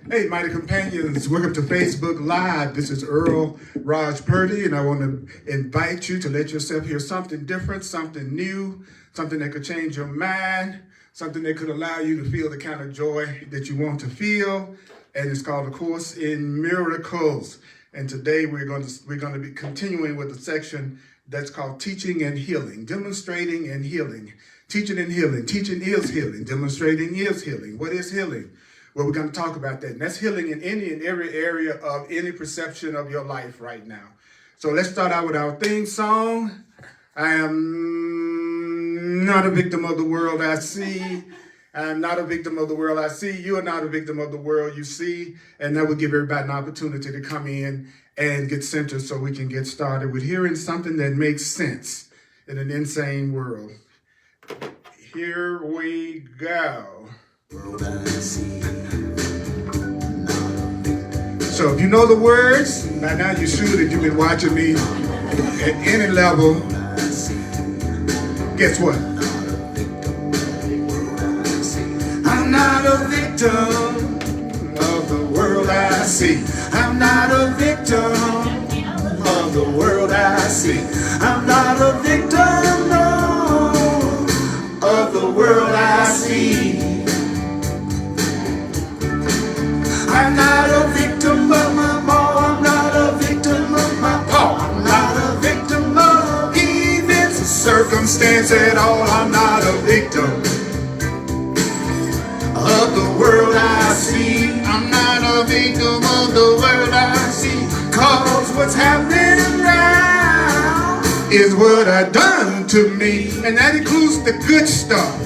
Hey, mighty companions, welcome to Facebook Live. This is Earl Purdy, and I want to invite you to let yourself hear something different, something new, something that could change your mind, something that could allow you to feel the kind of joy that you want to feel. And it's called A Course in Miracles. And today we're going to be continuing with the section that's called Teaching and Healing, Demonstrating and Healing. Teaching and healing. Teaching is healing. Demonstrating is healing. What is healing? Well, we're going to talk about that. And that's healing in any and every area of any perception of your life right now. So let's start out with our theme song. I am not a victim of the world I see. I am not a victim of the world I see. You are not a victim of the world you see. And that will give everybody an opportunity to come in and get centered so we can get started with hearing something that makes sense in an insane world. Here we go. So if you know the words, by now you should, if you've been watching me at any level, guess what? I'm not a victim of the world I see. I'm not a victim of the world I see. I'm not a victim, no, of the world I see. I'm not a victim of my mom, I'm not a victim of my pa, I'm not a victim of events or circumstance at all. I'm not a victim of the world I see. I'm not a victim of the world I see. Cause what's happening now is what I done to me. And that includes the good stuff.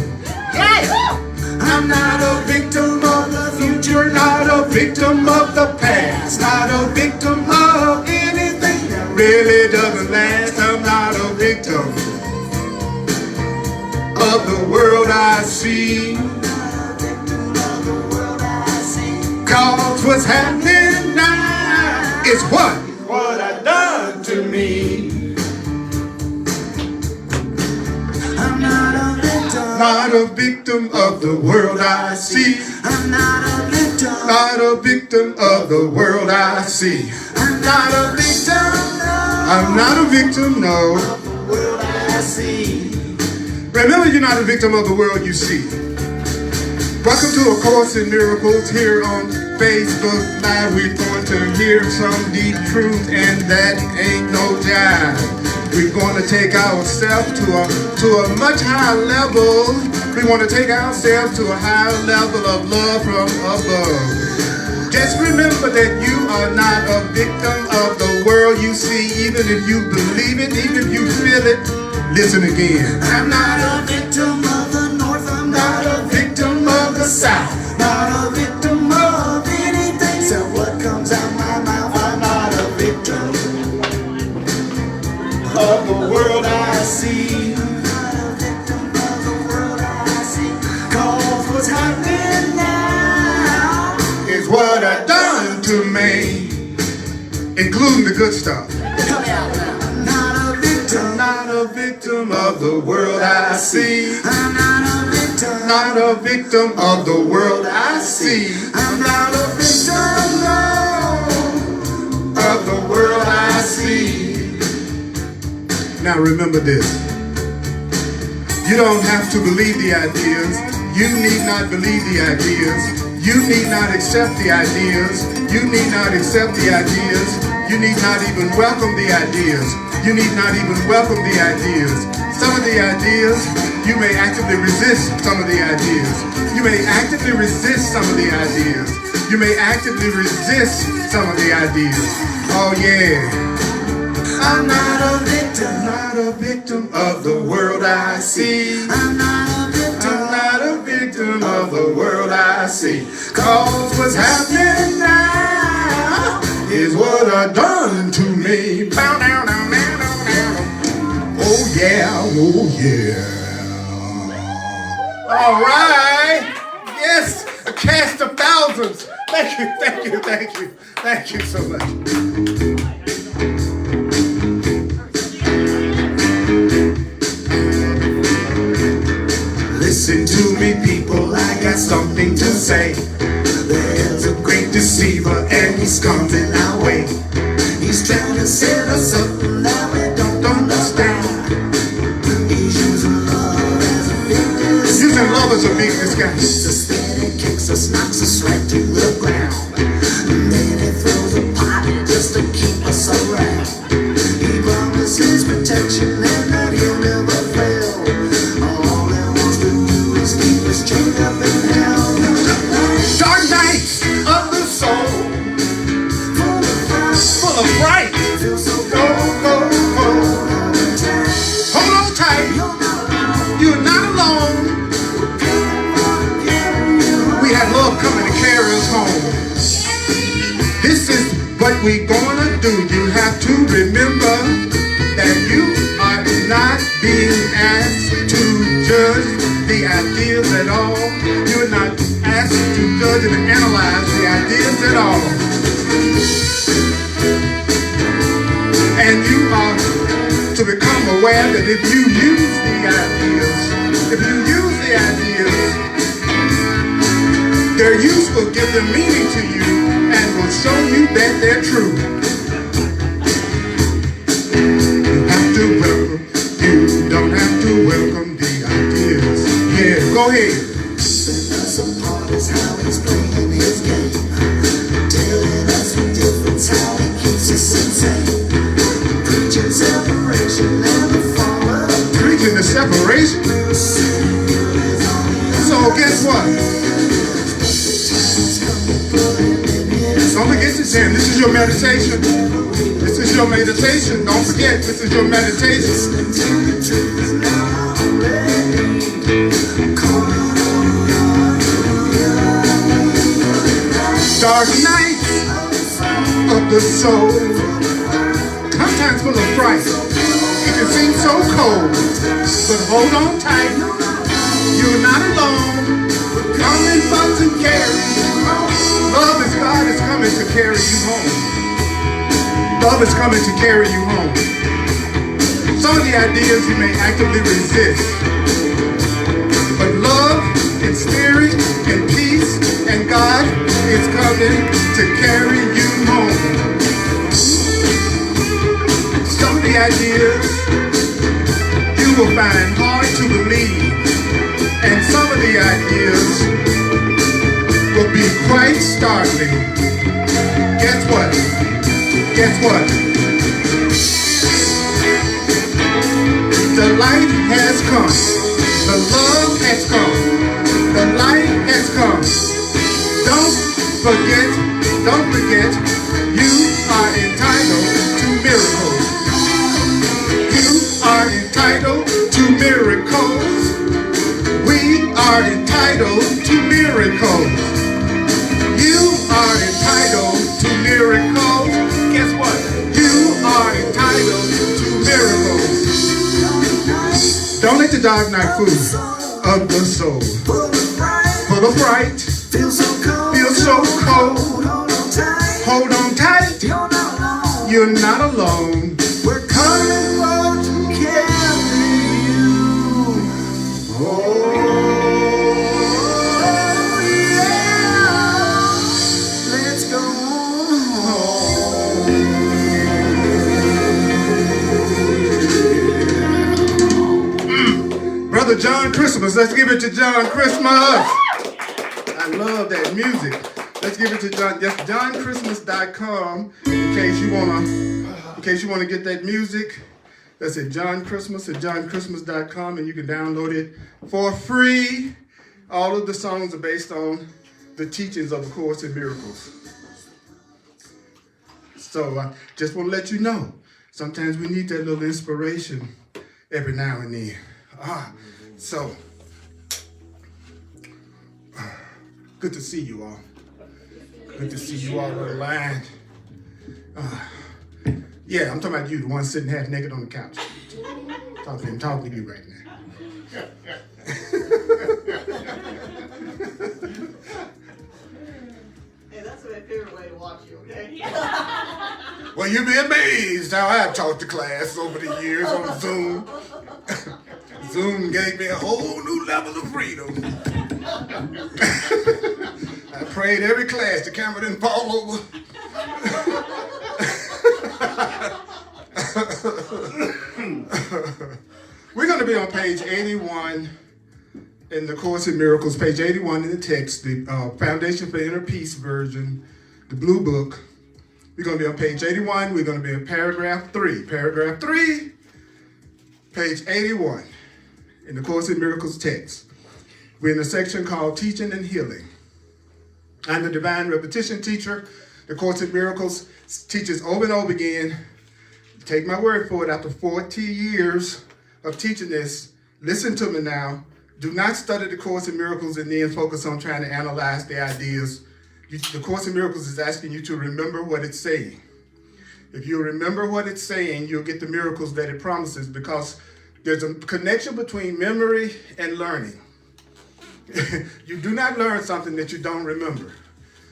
Yeah. I'm not a victim of the future, not a victim of the past, not a victim of anything that really doesn't last. I'm not a victim of the world I see. Cause what's happening now is what I done to me. I'm not a victim of the world I see. I'm not a victim of the world I see. I'm not a victim, no. I'm not a victim, no, of the world I see. Remember, you're not a victim of the world you see. Welcome to A Course in Miracles here on Facebook Live. We're going to hear some deep truth, and that ain't no jive. We're going to take ourselves to a much higher level. We want to take ourselves to a higher level of love from above. Just remember that you are not a victim of the world you see, even if you believe it, even if you feel it. Listen again. I'm not a victim of the North. I'm not a victim of the South. Not a victim of anything. So what comes out my mouth? I'm not a victim of the world I see. I'm not a victim of the world I see. Cause what's happening now is what I done to me, including the good stuff. I'm not a victim of the world I see. I'm not a victim of the world I see. I'm not a victim, no, of the world I see. Now remember this. You don't have to believe the ideas. You need not believe the ideas. You need not accept the ideas. You need not accept the ideas. You need not even welcome the ideas. You need not even welcome the ideas. Some of the ideas, you may actively resist some of the ideas. You may actively resist some of the ideas. You may actively resist some of the ideas. Oh yeah. I'm not a victim of the world I see. I'm not a victim of the world I see. Cause what's happening now is what I done to me. Bow down, down, down, down, down. Oh yeah, oh yeah. All right. Yes, a cast of thousands. Thank you so much. Listen to me, people, I got something to say. There's a great us home. This is what we gonna do. You have to remember that you are not being asked to judge the ideas at all. You're not asked to judge and analyze the ideas at all. And you are to become aware that if you use the ideas, their use will give them meaning to you and will show you that they're true. You don't have to welcome the ideas. Yeah, go ahead. Some part is how he's playing his game, telling us with difference how he keeps us insane. Preaching separation and the fall of preaching the separation. So guess what? Don't forget to jam. This is your meditation. This is your meditation. Don't forget, this is your meditation. Dark night of the soul, sometimes full of fright. It can seem so cold, but hold on tight. You're not alone. We're coming for to carry you home. Love is God is coming to carry you home. Love is coming to carry you home. Some of the ideas you may actively resist, but love and spirit and peace and God is coming to carry you home. Some of the ideas you will find hard to believe, and some of the ideas will be quite startling. Guess what? Guess what? The light has come. The love has come. The light has come. Don't forget, you are entitled to miracles. You are entitled to miracles. We are entitled to miracles. You are entitled to miracles. Guess what? You are entitled to miracles. Don't let the dark night fool of the soul. Full of fright. Feel so cold. Hold on tight. You're not alone. We're coming for to carry you. Oh yeah. Let's go home. Brother John Christmas. Let's give it to John Christmas. I love that music. Let's give it to John. That's johnChristmas.com in case you wanna get that music. That's at johnChristmas@johnChristmas.com, and you can download it for free. All of the songs are based on the teachings of A Course in Miracles. So I just want to let you know, sometimes we need that little inspiration every now and then. So good to see you all. Good to see you all on the line. Yeah, I'm talking about you, the one sitting half naked on the couch. I'm talking to you right now. Hey, that's my favorite way to watch you, okay? Well, you'll be amazed how I've taught the class over the years on Zoom. Zoom gave me a whole new level of freedom. I prayed every class the camera didn't fall over. We're going to be on page 81 in the Course in Miracles, page 81 in the text, the Foundation for Inner Peace version, the blue book. We're going to be on page 81. We're going to be in paragraph 3. Paragraph 3, page 81 in the Course in Miracles text. We're in a section called Teaching and Healing. I'm the Divine Repetition Teacher. The Course in Miracles teaches over and over again. Take my word for it, after 40 years of teaching this, listen to me now. Do not study the Course in Miracles and then focus on trying to analyze the ideas. The Course in Miracles is asking you to remember what it's saying. If you remember what it's saying, you'll get the miracles that it promises, because there's a connection between memory and learning. You do not learn something that you don't remember.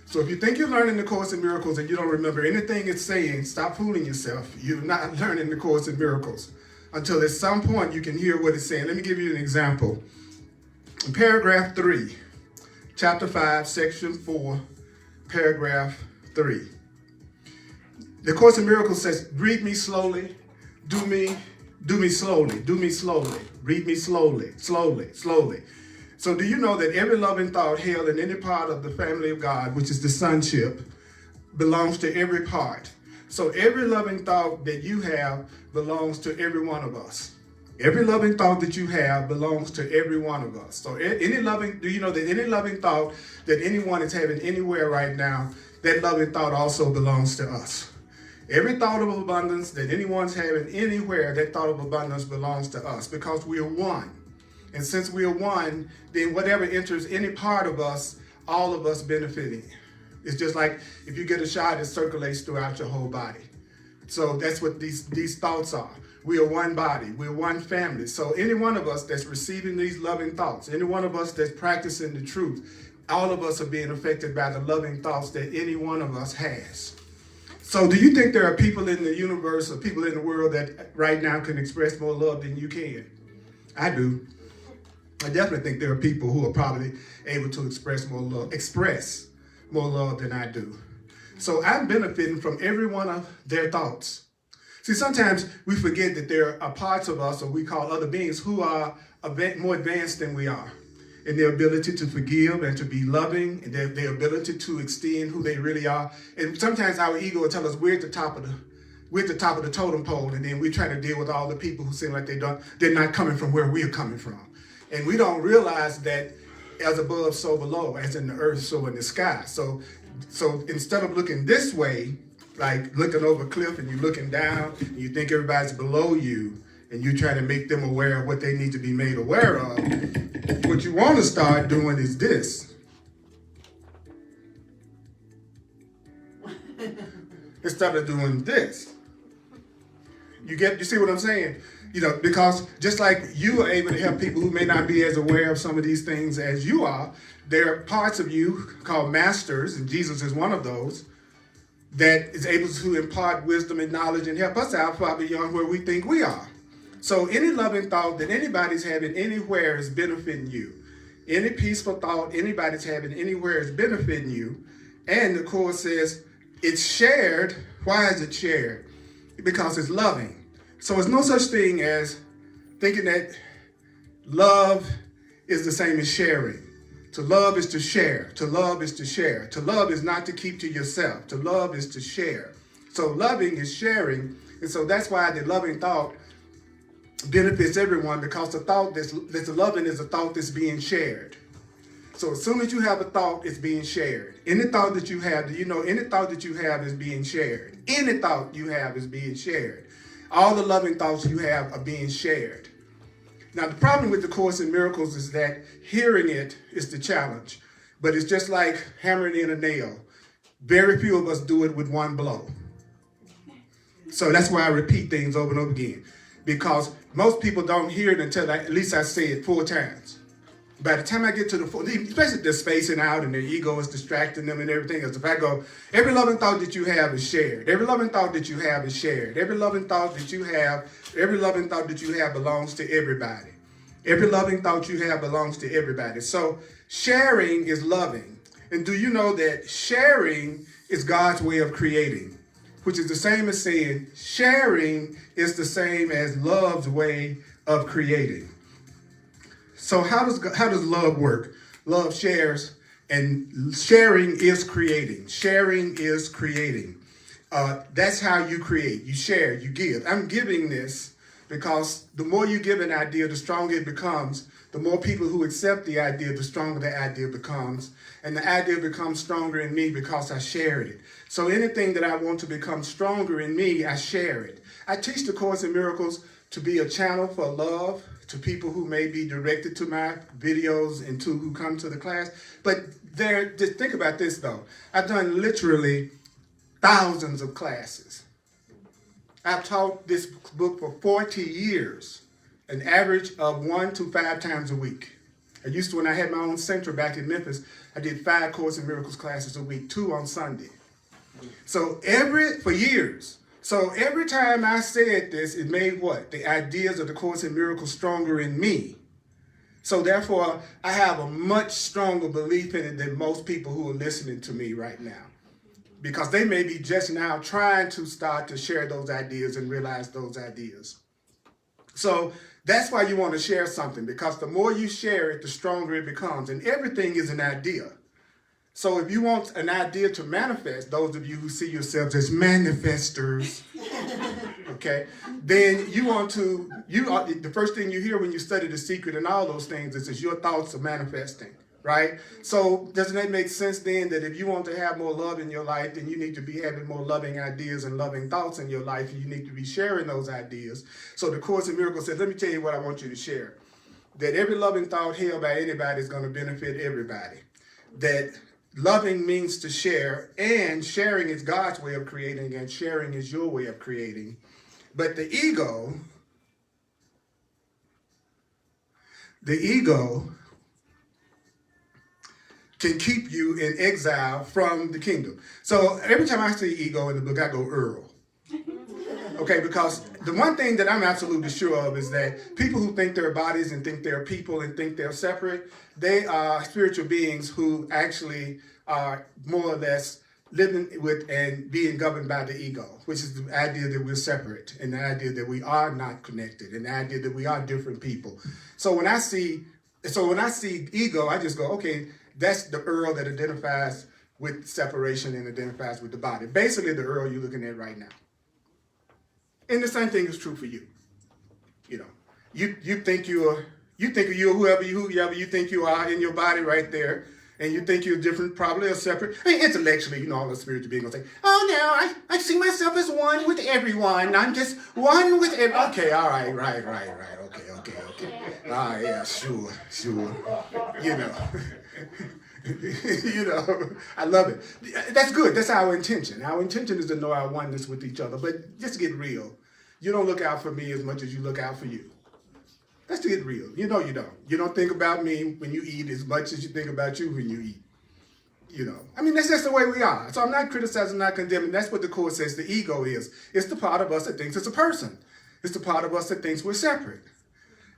So if you think you're learning the Course in Miracles and you don't remember anything it's saying, stop fooling yourself. You're not learning the Course in Miracles until at some point you can hear what it's saying. Let me give you an example. In paragraph 3, chapter 5, section 4, paragraph 3. The Course in Miracles says, read me slowly, do me slowly, do me slowly, read me slowly, slowly, slowly. So do you know that every loving thought held in any part of the family of God, which is the sonship, belongs to every part? So every loving thought that you have belongs to every one of us. Every loving thought that you have belongs to every one of us. So do you know that any loving thought that anyone is having anywhere right now, that loving thought also belongs to us. Every thought of abundance that anyone's having anywhere, that thought of abundance belongs to us, because we are one. And since we are one, then whatever enters any part of us, all of us benefiting. It's just like if you get a shot, it circulates throughout your whole body. So that's what these thoughts are. We are one body, we're one family. So any one of us that's receiving these loving thoughts, any one of us that's practicing the truth, all of us are being affected by the loving thoughts that any one of us has. So do you think there are people in the universe or people in the world that right now can express more love than you can? I do. I definitely think there are people who are probably able to express more love than I do. So I'm benefiting from every one of their thoughts. See, sometimes we forget that there are parts of us, or we call other beings, who are more advanced than we are in their ability to forgive and to be loving, and their ability to extend who they really are. And sometimes our ego will tell us we're at the top of the totem pole, and then we try to deal with all the people who seem like they're not coming from where we're coming from. And we don't realize that as above, so below, as in the earth, so in the sky. So instead of looking this way, like looking over a cliff and you're looking down and you think everybody's below you and you try to make them aware of what they need to be made aware of, what you want to start doing is this. Instead of doing this. You see what I'm saying? You know, because just like you are able to help people who may not be as aware of some of these things as you are, there are parts of you called masters, and Jesus is one of those, that is able to impart wisdom and knowledge and help us out far beyond where we think we are. So any loving thought that anybody's having anywhere is benefiting you. Any peaceful thought anybody's having anywhere is benefiting you. And the Course says it's shared. Why is it shared? Because it's loving. So there's no such thing as thinking that love is the same as sharing. To love is to share. To love is to share. To love is not to keep to yourself. To love is to share. So loving is sharing. And so that's why the loving thought benefits everyone, because the thought that's loving is a thought that's being shared. So as soon as you have a thought, it's being shared. Any thought that you have, any thought that you have is being shared. Any thought you have is being shared. All the loving thoughts you have are being shared. Now, the problem with the Course in Miracles is that hearing it is the challenge. But it's just like hammering in a nail. Very few of us do it with one blow. So that's why I repeat things over and over again. Because most people don't hear it until at least I say it 4 times. By the time I get to the 4th, especially if they're spacing out and their ego is distracting them and everything else. If I go, every loving thought that you have is shared. Every loving thought that you have is shared. Every loving thought that you have belongs to everybody. Every loving thought you have belongs to everybody. So sharing is loving. And do you know that sharing is God's way of creating? Which is the same as saying sharing is the same as love's way of creating. So how does love work? Love shares, and sharing is creating. Sharing is creating. That's how you create. You share, you give. I'm giving this because the more you give an idea, the stronger it becomes. The more people who accept the idea, the stronger the idea becomes. And the idea becomes stronger in me because I shared it. So anything that I want to become stronger in me, I share it. I teach the Course in Miracles to be a channel for love to people who may be directed to my videos and to who come to the class. But Just think about this though. I've done literally thousands of classes. I've taught this book for 40 years, an average of 1 to 5 times a week. I used to, when I had my own center back in Memphis, I did 5 Course in Miracles classes a week, 2 on Sunday. So for years. So every time I said this, it made what? The ideas of the Course in Miracles stronger in me. So therefore, I have a much stronger belief in it than most people who are listening to me right now. Because they may be just now trying to start to share those ideas and realize those ideas. So that's why you want to share something, because the more you share it, the stronger it becomes. And everything is an idea. So if you want an idea to manifest, those of you who see yourselves as manifestors, okay, then the first thing you hear when you study The Secret and all those things is your thoughts are manifesting, right? So doesn't that make sense then that if you want to have more love in your life, then you need to be having more loving ideas and loving thoughts in your life, and you need to be sharing those ideas. So the Course in Miracles says, let me tell you what I want you to share. That every loving thought held by anybody is going to benefit everybody. That loving means to share, and sharing is God's way of creating, and sharing is your way of creating. But the ego can keep you in exile from the kingdom. So every time I see ego in the book, I go Earl. Okay, because the one thing that I'm absolutely sure of is that people who think they're bodies and think they're people and think they're separate, they are spiritual beings who actually are more or less living with and being governed by the ego, which is the idea that we're separate, and the idea that we are not connected, and the idea that we are different people. So when I see ego, I just go, okay, that's the Earl that identifies with separation and identifies with the body. Basically, the Earl you're looking at right now. And the same thing is true for you. You know, you think you're whoever you think you are in your body right there, and you think you're different, probably or separate. I mean, intellectually, you know, all the spiritual beings will say, "Oh no, I see myself as one with everyone. I'm just one with every." Okay, all right, right. Okay. Ah, yeah, sure. You know. You know, I love it. That's good. That's our intention. Our intention is to know our oneness with each other. But just get real. You don't look out for me as much as you look out for you. Let's get real. You know you don't. You don't think about me when you eat as much as you think about you when you eat. You know, I mean, that's just the way we are. So I'm not criticizing, not condemning. That's what the Course says the ego is. It's the part of us that thinks it's a person. It's the part of us that thinks we're separate.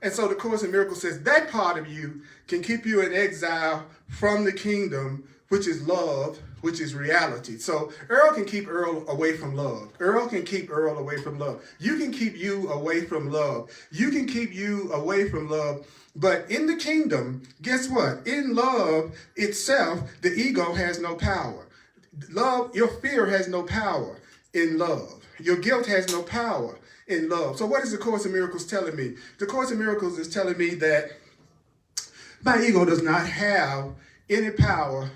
And so the Course in Miracles says that part of you can keep you in exile from the kingdom, which is love, which is reality. So Earl can keep Earl away from love. Earl can keep Earl away from love. You can keep you away from love. You can keep you away from love. But in the kingdom, guess what? In love itself, the ego has no power. Love, your fear has no power in love. Your guilt has no power in love. So what is the Course in Miracles telling me? The Course in Miracles is telling me that my ego does not have any power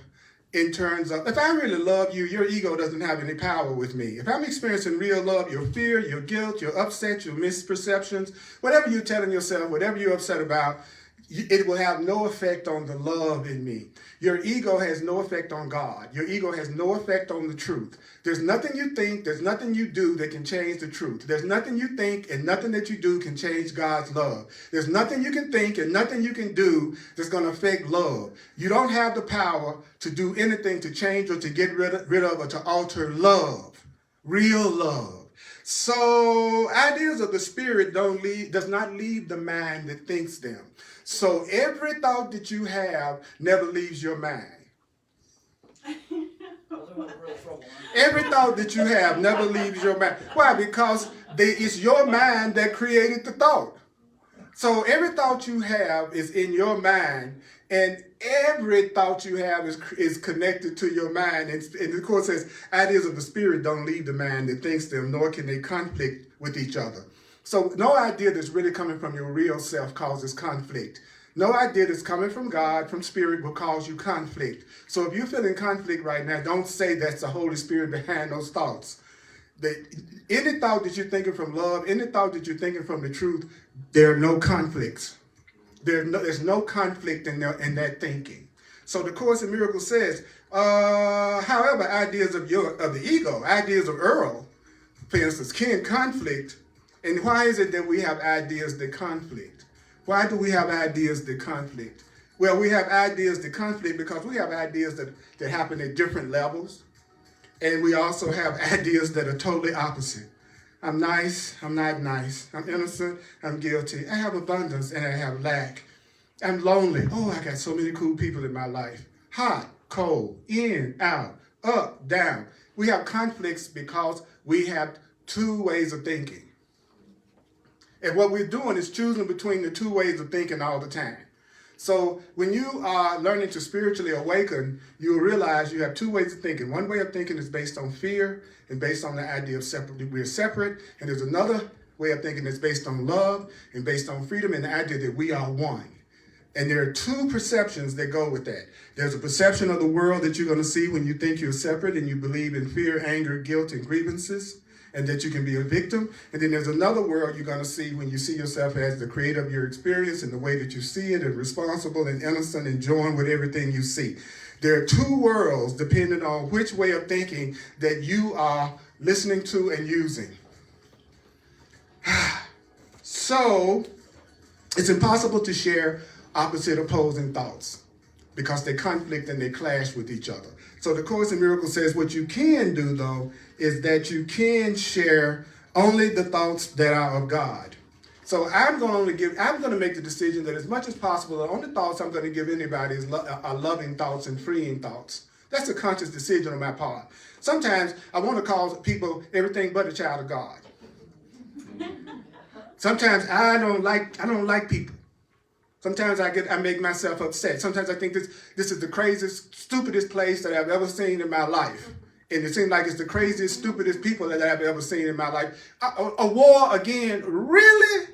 in terms of, if I really love you, your ego doesn't have any power with me. If I'm experiencing real love, your fear, your guilt, your upset, your misperceptions, whatever you're telling yourself, whatever you're upset about, it will have no effect on the love in me. Your ego has no effect on God. Your ego has no effect on the truth. There's nothing you think, there's nothing you do that can change the truth. There's nothing you think and nothing that you do can change God's love. There's nothing you can think and nothing you can do that's going to affect love. You don't have the power to do anything to change or to get rid of or to alter love, real love. So ideas of the spirit does not leave the mind that thinks them. So every thought that you have never leaves your mind. Every thought that you have never leaves your mind. Why? Because it's your mind that created the thought. So every thought you have is in your mind, and every thought you have is connected to your mind. And the Course says, ideas of the spirit don't leave the mind that thinks them, nor can they conflict with each other. So no idea that's really coming from your real self causes conflict. No idea that's coming from God, from spirit, will cause you conflict. So if you're feeling conflict right now, don't say that's the Holy Spirit behind those thoughts. Any thought that you're thinking from love, any thought that you're thinking from the truth, there are no conflicts. There's no conflict in that thinking. So the Course in Miracles says, however, ideas of the ego, ideas of Earl, for instance, can conflict. And why is it that we have ideas that conflict? Why do we have ideas that conflict? Well, we have ideas that conflict because we have ideas that happen at different levels. And we also have ideas that are totally opposite. I'm nice, I'm not nice. I'm innocent, I'm guilty. I have abundance and I have lack. I'm lonely. Oh, I got so many cool people in my life. Hot, cold, in, out, up, down. We have conflicts because we have two ways of thinking. And what we're doing is choosing between the two ways of thinking all the time. So when you are learning to spiritually awaken, you'll realize you have two ways of thinking. One way of thinking is based on fear and based on the idea of separate. We're separate. And there's another way of thinking that's based on love and based on freedom and the idea that we are one. And there are two perceptions that go with that. There's a perception of the world that you're going to see when you think you're separate and you believe in fear, anger, guilt, and grievances, and that you can be a victim. And then there's another world you're going to see when you see yourself as the creator of your experience and the way that you see it, and responsible and innocent and joined with everything you see. There are two worlds depending on which way of thinking that you are listening to and using. So it's impossible to share opposite opposing thoughts because they conflict and they clash with each other. So the Course in Miracles says what you can do, though, is that you can share only the thoughts that are of God. So I'm going to make the decision that as much as possible, the only thoughts I'm going to give anybody are loving thoughts and freeing thoughts. That's a conscious decision on my part. Sometimes I want to call people everything but a child of God. Sometimes I don't like people. Sometimes I make myself upset. Sometimes I think this is the craziest, stupidest place that I've ever seen in my life. And it seems like it's the craziest, stupidest people that I've ever seen in my life. A war again, really?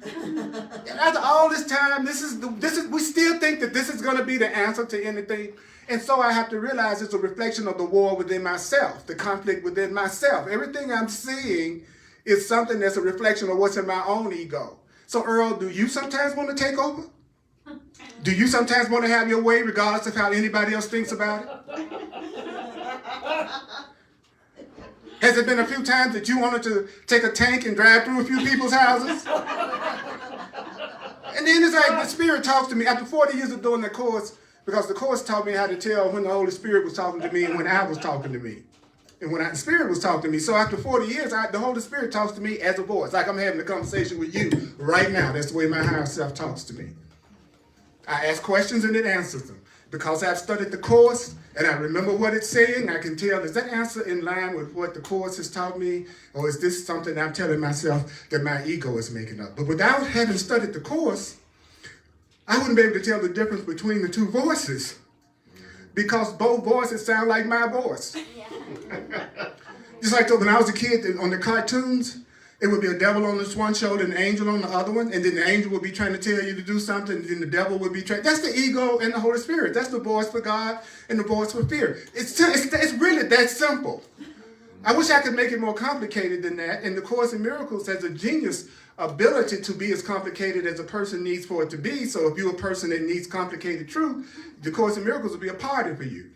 After all this time, we still think that this is going to be the answer to anything. And so I have to realize it's a reflection of the war within myself, the conflict within myself. Everything I'm seeing is something that's a reflection of what's in my own ego. So Earl, do you sometimes want to take over? Do you sometimes want to have your way regardless of how anybody else thinks about it? Has it been a few times that you wanted to take a tank and drive through a few people's houses? And then it's like the Spirit talks to me after 40 years of doing the Course, because the Course taught me how to tell when the Holy Spirit was talking to me and when I was talking to me. And when the Spirit was talking to me. So after 40 years, the Holy Spirit talks to me as a voice. Like I'm having a conversation with you right now. That's the way my higher self talks to me. I ask questions and it answers them. Because I've studied the Course and I remember what it's saying, I can tell, is that answer in line with what the Course has taught me? Or is this something I'm telling myself that my ego is making up? But without having studied the Course, I wouldn't be able to tell the difference between the two voices. Because both voices sound like my voice. Just like when I was a kid on the cartoons, it would be a devil on this one shoulder and an angel on the other one, and then the angel would be trying to tell you to do something, and then the devil would be trying. That's the ego and the Holy Spirit. That's the voice for God and the voice for fear. It's really that simple. I wish I could make it more complicated than that, and the Course in Miracles has a genius ability to be as complicated as a person needs for it to be. So if you're a person that needs complicated truth, the Course in Miracles will be a party for you.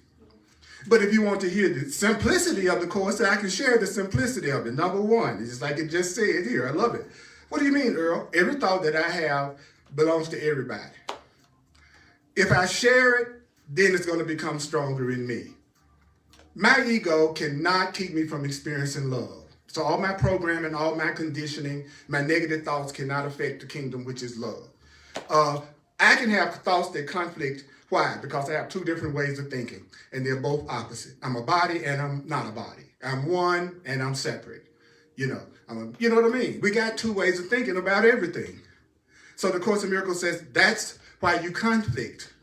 But if you want to hear the simplicity of the Course, I can share the simplicity of it. Number one, it's just like it just said here. I love it. What do you mean, Earl? Every thought that I have belongs to everybody. If I share it, then it's going to become stronger in me. My ego cannot keep me from experiencing love. So all my programming, all my conditioning, my negative thoughts cannot affect the kingdom, which is love. I can have thoughts that conflict. Why? Because I have two different ways of thinking, and they're both opposite. I'm a body and I'm not a body. I'm one and I'm separate. You know what I mean? We got two ways of thinking about everything. So the Course in Miracles says that's why you conflict,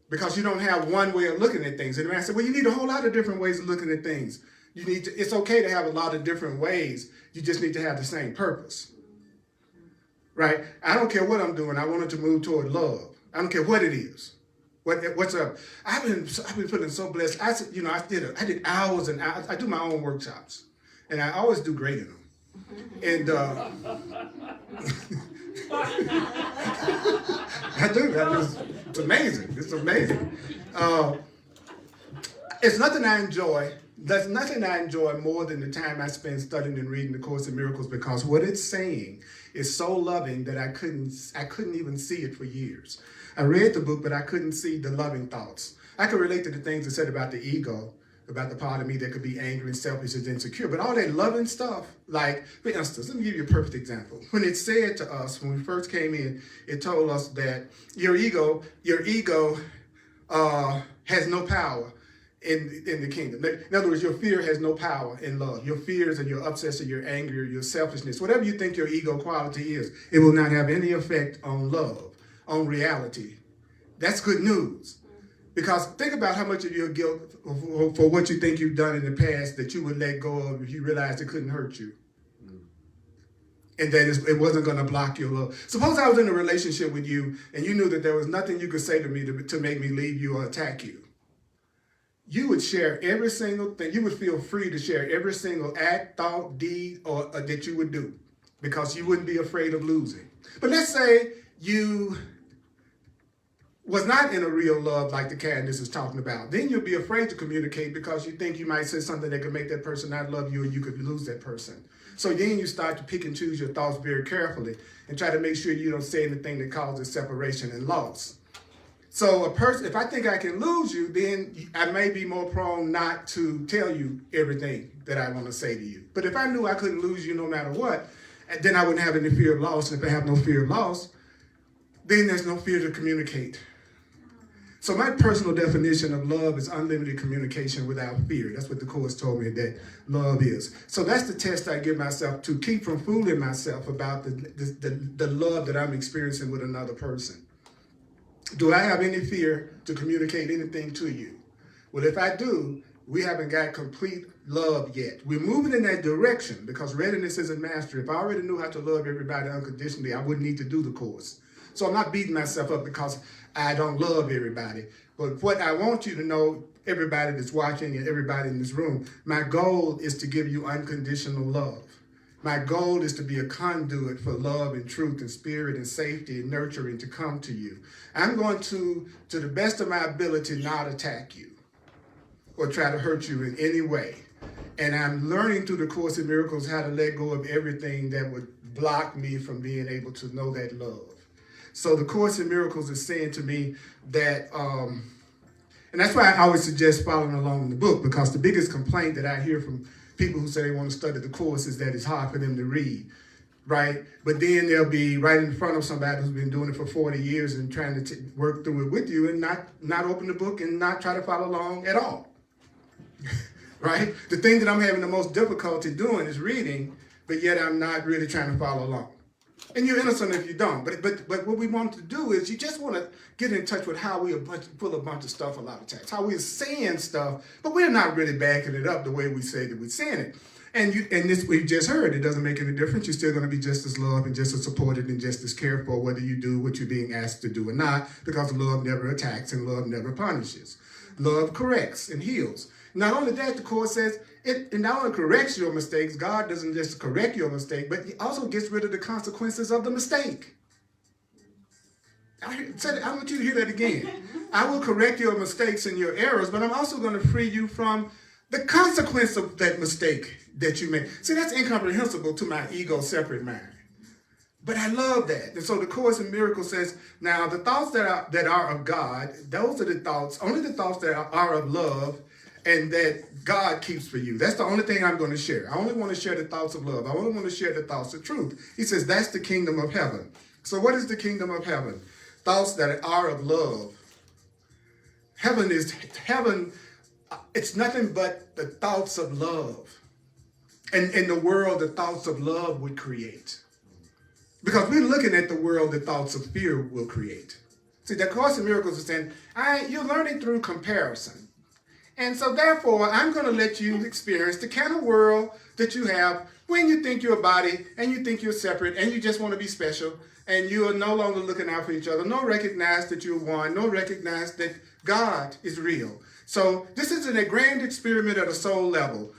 because you don't have one way of looking at things. And the man said, well, you need a whole lot of different ways of looking at things. It's okay to have a lot of different ways. You just need to have the same purpose. Right? I don't care what I'm doing. I want it to move toward love. I don't care what it is. What's up? I've been feeling so blessed. I did hours and hours. I do my own workshops, and I always do great in them. And I do. It's amazing. It's amazing. It's nothing I enjoy. There's nothing I enjoy more than the time I spend studying and reading the Course in Miracles, because what it's saying is so loving that I couldn't even see it for years. I read the book, but I couldn't see the loving thoughts. I could relate to the things it said about the ego, about the part of me that could be angry and selfish and insecure. But all that loving stuff, like, for instance, let me give you a perfect example. When it said to us, when we first came in, it told us that your ego has no power in the kingdom. In other words, your fear has no power in love. Your fears and your upsets and your anger, your selfishness, whatever you think your ego quality is, it will not have any effect on love, on reality. That's good news. Because think about how much of your guilt for what you think you've done in the past that you would let go of if you realized it couldn't hurt you. And that it wasn't going to block your love. Suppose I was in a relationship with you and you knew that there was nothing you could say to me to make me leave you or attack you. You would share every single thing. You would feel free to share every single act, thought, deed, or that you would do, because you wouldn't be afraid of losing. But let's say you was not in a real love like the Candace is talking about. Then you'll be afraid to communicate because you think you might say something that could make that person not love you, and you could lose that person. So then you start to pick and choose your thoughts very carefully and try to make sure you don't say anything that causes separation and loss. So if I think I can lose you, then I may be more prone not to tell you everything that I want to say to you. But if I knew I couldn't lose you no matter what, then I wouldn't have any fear of loss. And if I have no fear of loss, then there's no fear to communicate. So my personal definition of love is unlimited communication without fear. That's what the Course told me that love is. So that's the test I give myself to keep from fooling myself about the love that I'm experiencing with another person. Do I have any fear to communicate anything to you? Well, if I do, we haven't got complete love yet. We're moving in that direction because readiness isn't mastery. If I already knew how to love everybody unconditionally, I wouldn't need to do the Course. So I'm not beating myself up because I don't love everybody. But what I want you to know, everybody that's watching and everybody in this room, my goal is to give you unconditional love. My goal is to be a conduit for love and truth and spirit and safety and nurturing to come to you. I'm going to the best of my ability, not attack you or try to hurt you in any way. And I'm learning through the Course in Miracles how to let go of everything that would block me from being able to know that love. So the Course in Miracles is saying to me that, and that's why I always suggest following along in the book, because the biggest complaint that I hear from people who say they want to study the Course is that it's hard for them to read, right? But then they'll be right in front of somebody who's been doing it for 40 years and trying to work through it with you and not open the book and not try to follow along at all, right? The thing that I'm having the most difficulty doing is reading, but yet I'm not really trying to follow along. And you're innocent if you don't. But what we want to do is you just want to get in touch with how we pull a bunch of stuff a lot of times. How we're saying stuff, but we're not really backing it up the way we say that we're saying it. And this we just heard, it doesn't make any difference. You're still going to be just as loved and just as supported and just as cared for whether you do what you're being asked to do or not, because love never attacks and love never punishes. Love corrects and heals. Not only that, the Course says, it not only corrects your mistakes, God doesn't just correct your mistake, but he also gets rid of the consequences of the mistake. I want you to hear that again. I will correct your mistakes and your errors, but I'm also going to free you from the consequence of that mistake that you made. See, that's incomprehensible to my ego separate mind. But I love that. And so the Course in Miracles says, now the thoughts that are of God, those are the thoughts, only the thoughts that are of love and that God keeps for you. That's the only thing I'm going to share. I only want to share the thoughts of love. I only want to share the thoughts of truth. He says that's the kingdom of heaven. So what is the kingdom of heaven? Thoughts that are of love. Heaven, it's nothing but the thoughts of love. And in the world, the thoughts of love would create. Because we're looking at the world the thoughts of fear will create. See, the Course in Miracles is saying, you're learning through comparison. And so therefore, I'm going to let you experience the kind of world that you have when you think you're a body and you think you're separate and you just want to be special and you are no longer looking out for each other. No recognize that you're one. No recognize that God is real. So this is a grand experiment at a soul level.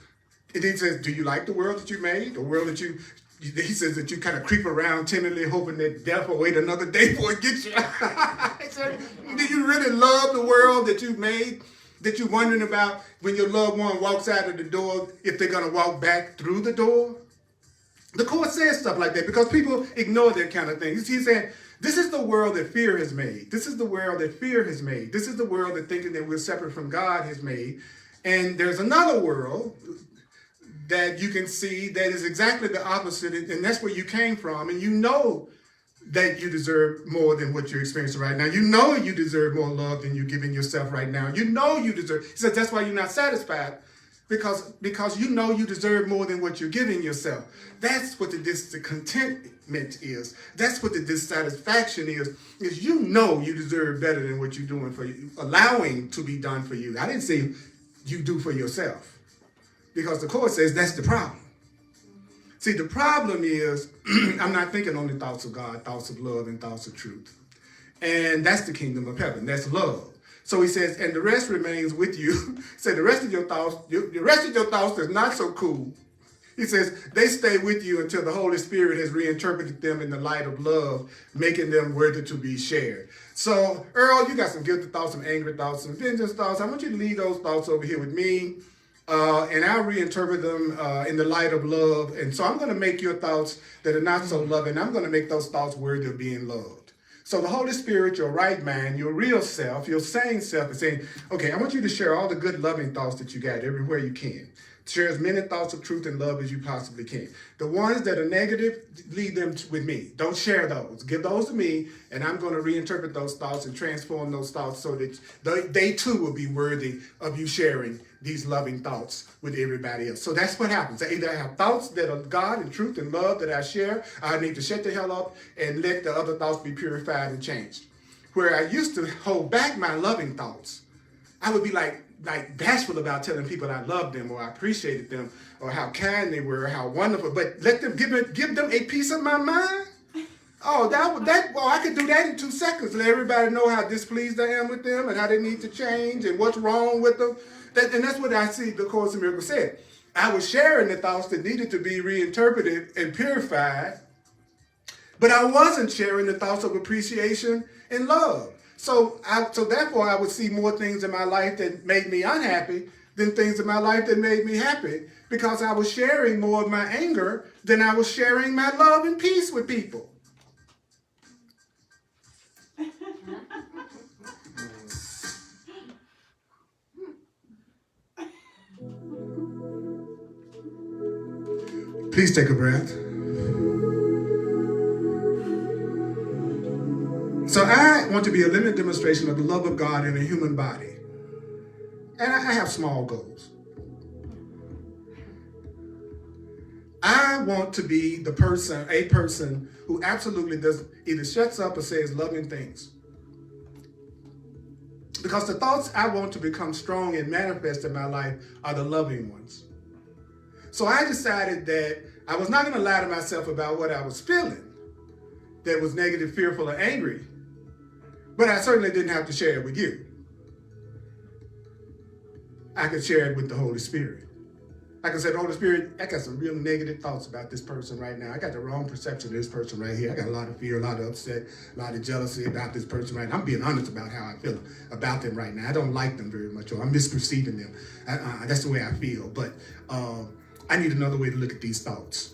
It says, do you like the world that you made? The world that you he says that you kind of creep around timidly, hoping that death will wait another day before it gets you. He said, do you really love the world that you've made, that you're wondering about when your loved one walks out of the door, if they're going to walk back through the door? The Course says stuff like that because people ignore that kind of thing. He's saying, this is the world that fear has made. This is the world that fear has made. This is the world that thinking that we're separate from God has made. And there's another world that you can see that is exactly the opposite, and that's where you came from, and you know that you deserve more than what you're experiencing right now. You know you deserve more love than you're giving yourself right now. You know you deserve, he says that's why you're not satisfied, because you know you deserve more than what you're giving yourself. That's what the discontentment is. That's what the dissatisfaction is you know you deserve better than what you're doing for you, allowing to be done for you. I didn't say you do for yourself. Because the Course says that's the problem. See, the problem is I'm not thinking on the thoughts of God, thoughts of love, and thoughts of truth. And that's the kingdom of heaven. That's love. So he says, and the rest remains with you. Say the rest of your thoughts that's not so cool. He says, they stay with you until the Holy Spirit has reinterpreted them in the light of love, making them worthy to be shared. So, Earl, you got some guilty thoughts, some angry thoughts, some vengeance thoughts. I want you to leave those thoughts over here with me. And I'll reinterpret them in the light of love. And so I'm going to make your thoughts that are not so loving, I'm going to make those thoughts worthy of being loved. So the Holy Spirit, your right mind, your real self, your sane self is saying, okay, I want you to share all the good loving thoughts that you got everywhere you can. Share as many thoughts of truth and love as you possibly can. The ones that are negative, leave them with me. Don't share those. Give those to me, and I'm going to reinterpret those thoughts and transform those thoughts so that they too will be worthy of you sharing these loving thoughts with everybody else. So that's what happens. I either have thoughts that are God and truth and love that I share. I need to shut the hell up and let the other thoughts be purified and changed. Where I used to hold back my loving thoughts, I would be like bashful about telling people I loved them or I appreciated them or how kind they were, or how wonderful. But let them give them a piece of my mind. Oh, I could do that in 2 seconds. Let everybody know how displeased I am with them and how they need to change and what's wrong with them. And that's what I see the Course in Miracles said. I was sharing the thoughts that needed to be reinterpreted and purified, but I wasn't sharing the thoughts of appreciation and love. So therefore, I would see more things in my life that made me unhappy than things in my life that made me happy, because I was sharing more of my anger than I was sharing my love and peace with people. Please take a breath. So I want to be a living demonstration of the love of God in a human body. And I have small goals. I want to be a person who absolutely does either shuts up or says loving things. Because the thoughts I want to become strong and manifest in my life are the loving ones. So I decided that I was not going to lie to myself about what I was feeling that was negative, fearful, or angry. But I certainly didn't have to share it with you. I could share it with the Holy Spirit. Like I said, Holy Spirit, I got some real negative thoughts about this person right now. I got the wrong perception of this person right here. I got a lot of fear, a lot of upset, a lot of jealousy about this person right now. I'm being honest about how I feel about them right now. I don't like them very much, or I'm misperceiving them. That's the way I feel. But I need another way to look at these thoughts.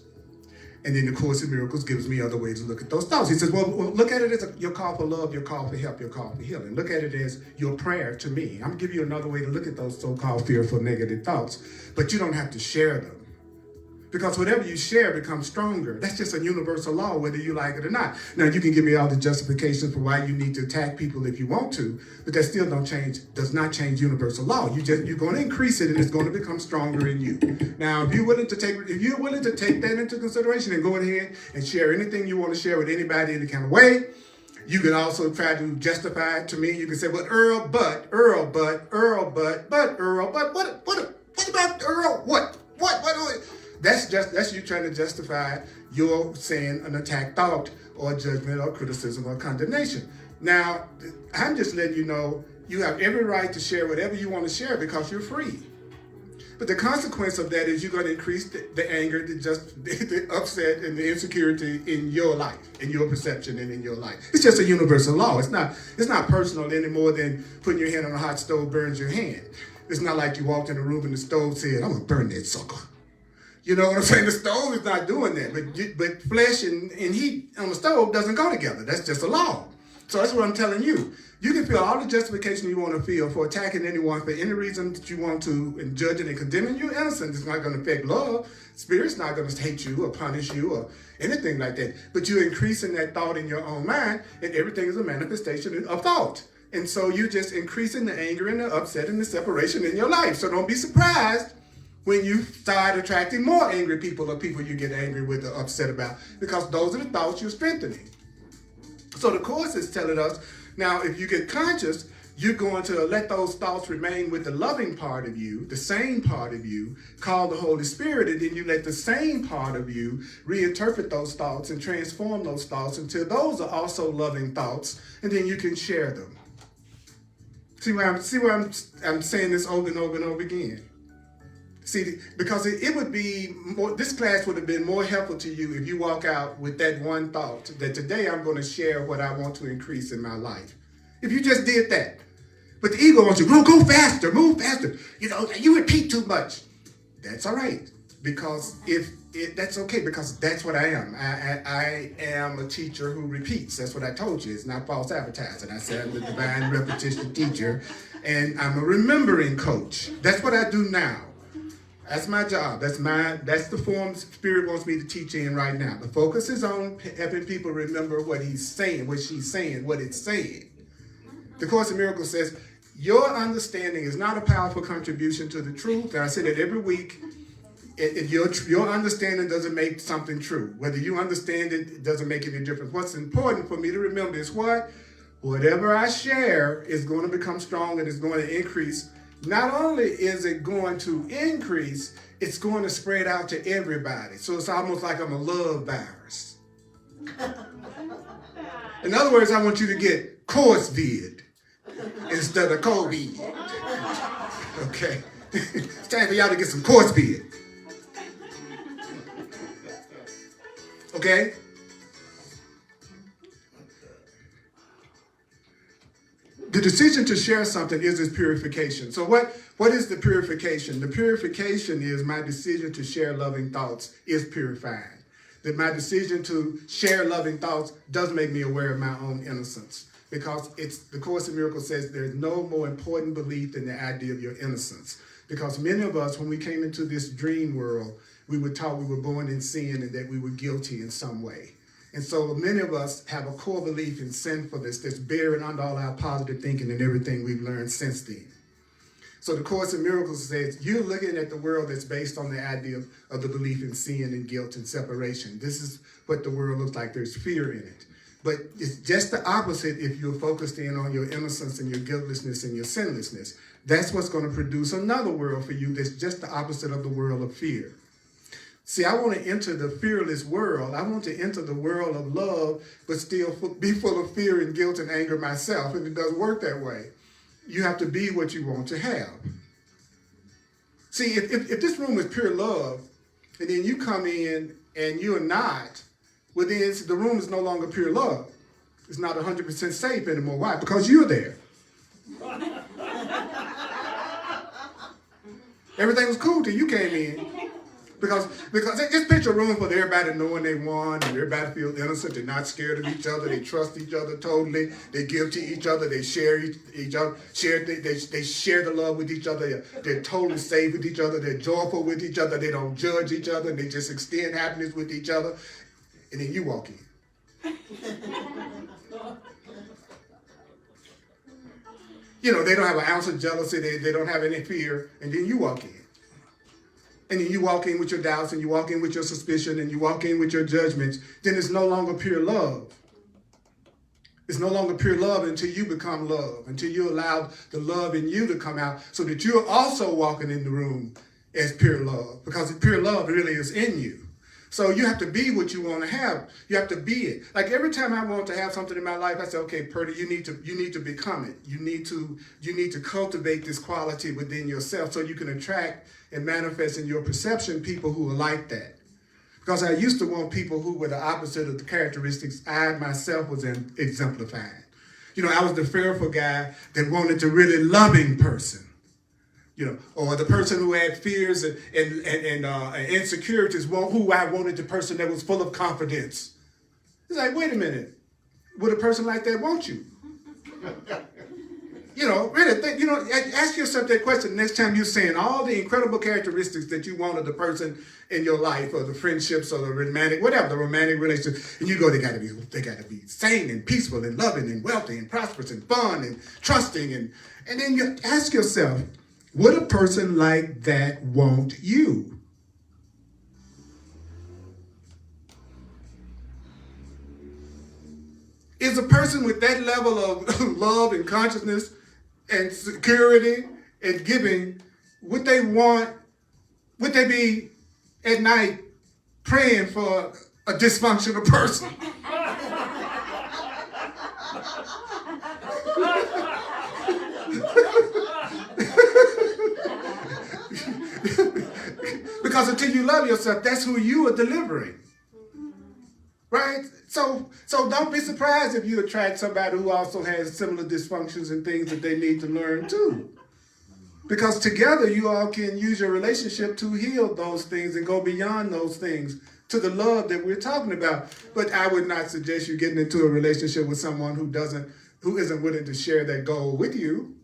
And then the Course in Miracles gives me other ways to look at those thoughts. He says, well, look at it as your call for love, your call for help, your call for healing. Look at it as your prayer to me. I'm going to give you another way to look at those so-called fearful, negative thoughts. But you don't have to share them. Because whatever you share becomes stronger. That's just a universal law, whether you like it or not. Now, you can give me all the justifications for why you need to attack people if you want to, but that still does not change universal law. You're going to increase it, and it's going to become stronger in you. Now, if you're willing to take that into consideration and go ahead and share anything you want to share with anybody any kind of way, you can also try to justify it to me. You can say, well, Earl, what about Earl? What? That's you trying to justify your saying an attack thought or judgment or criticism or condemnation. Now, I'm just letting you know you have every right to share whatever you want to share because you're free. But the consequence of that is you're going to increase the anger, the upset, and the insecurity in your life, in your perception, and in your life. It's just a universal law. It's not personal any more than putting your hand on a hot stove burns your hand. It's not like you walked in a room and the stove said, "I'm gonna burn that sucker." You know what I'm saying? The stove is not doing that, but flesh and heat on the stove doesn't go together. That's just a law. So that's what I'm telling you. You can feel all the justification you want to feel for attacking anyone for any reason that you want to, and judging and condemning you innocent. It's not going to affect love. Spirit's not going to hate you or punish you or anything like that. But you're increasing that thought in your own mind, and everything is a manifestation of thought. And so you're just increasing the anger and the upset and the separation in your life. So don't be surprised when you start attracting more angry people or people you get angry with or upset about, because those are the thoughts you're strengthening. So the Course is telling us, now if you get conscious, you're going to let those thoughts remain with the loving part of you, the sane part of you, called the Holy Spirit, and then you let the sane part of you reinterpret those thoughts and transform those thoughts until those are also loving thoughts, and then you can share them. See why I'm saying this over and over and over again? See, because it would be more, this class would have been more helpful to you if you walk out with that one thought, that today I'm going to share what I want to increase in my life. If you just did that. But the ego wants you, go faster, move faster. You know, you repeat too much. That's all right. Because that's okay, because that's what I am. I am a teacher who repeats. That's what I told you. It's not false advertising. I said I'm the divine repetition teacher, and I'm a remembering coach. That's what I do now. That's my job. That's the form Spirit wants me to teach in right now. The focus is on helping people remember what he's saying, what she's saying, what it's saying. The Course in Miracles says, your understanding is not a powerful contribution to the truth. And I say that every week. Your understanding doesn't make something true. Whether you understand it doesn't make any difference. What's important for me to remember is whatever I share is going to become strong and is going to increase. Not only is it going to increase, it's going to spread out to everybody. So it's almost like I'm a love virus. In other words, I want you to get Course vid instead of COVID. Okay? It's time for y'all to get some Course vid. Okay? The decision to share something is this purification. So what is the purification? The purification is my decision to share loving thoughts is purifying. That my decision to share loving thoughts does make me aware of my own innocence. Because the Course in Miracles says there's no more important belief than the idea of your innocence. Because many of us, when we came into this dream world, we were taught we were born in sin and that we were guilty in some way. And so many of us have a core belief in sinfulness that's buried under all our positive thinking and everything we've learned since then. So the Course in Miracles says you're looking at the world that's based on the idea of the belief in sin and guilt and separation. This is what the world looks like. There's fear in it. But it's just the opposite if you're focused in on your innocence and your guiltlessness and your sinlessness. That's what's going to produce another world for you that's just the opposite of the world of fear. See, I want to enter the fearless world. I want to enter the world of love, but still be full of fear and guilt and anger myself. And it doesn't work that way. You have to be what you want to have. See, if this room is pure love, and then you come in and you're not, well, then the room is no longer pure love. It's not 100% safe anymore. Why? Because you're there. Everything was cool till you came in. Because just picture a room for everybody knowing they won, and everybody feels innocent. They're not scared of each other. They trust each other totally. They give to each other. They share each other. They share the love with each other. They're totally safe with each other. They're joyful with each other. They don't judge each other. They just extend happiness with each other. And then you walk in. You know, they don't have an ounce of jealousy. They don't have any fear. And then you walk in. And then you walk in with your doubts, and you walk in with your suspicion, and you walk in with your judgments. Then it's no longer pure love. It's no longer pure love until you become love, until you allow the love in you to come out so that you're also walking in the room as pure love, because pure love really is in you. So you have to be what you want to have. You have to be it. Like every time I want to have something in my life, I say, okay, Purdy, you need to become it. You need to cultivate this quality within yourself so you can attract and manifest in your perception people who are like that. Because I used to want people who were the opposite of the characteristics I myself was exemplifying. I was the fearful guy that wanted the really loving person. Or the person who had fears and insecurities, who I wanted the person that was full of confidence. It's like, wait a minute, would a person like that want you? Really think, ask yourself that question next time you're saying all the incredible characteristics that you want of the person in your life, or the friendships, or the romantic relationship, and you go, they gotta be sane and peaceful and loving and wealthy and prosperous and fun and trusting, and then you ask yourself, would a person like that want you? Is a person with that level of love and consciousness and security and giving, would they be at night praying for a dysfunctional person? Because until you love yourself, that's who you are delivering. Right? So don't be surprised if you attract somebody who also has similar dysfunctions and things that they need to learn too. Because together you all can use your relationship to heal those things and go beyond those things to the love that we're talking about. But I would not suggest you getting into a relationship with someone who isn't willing to share that goal with you.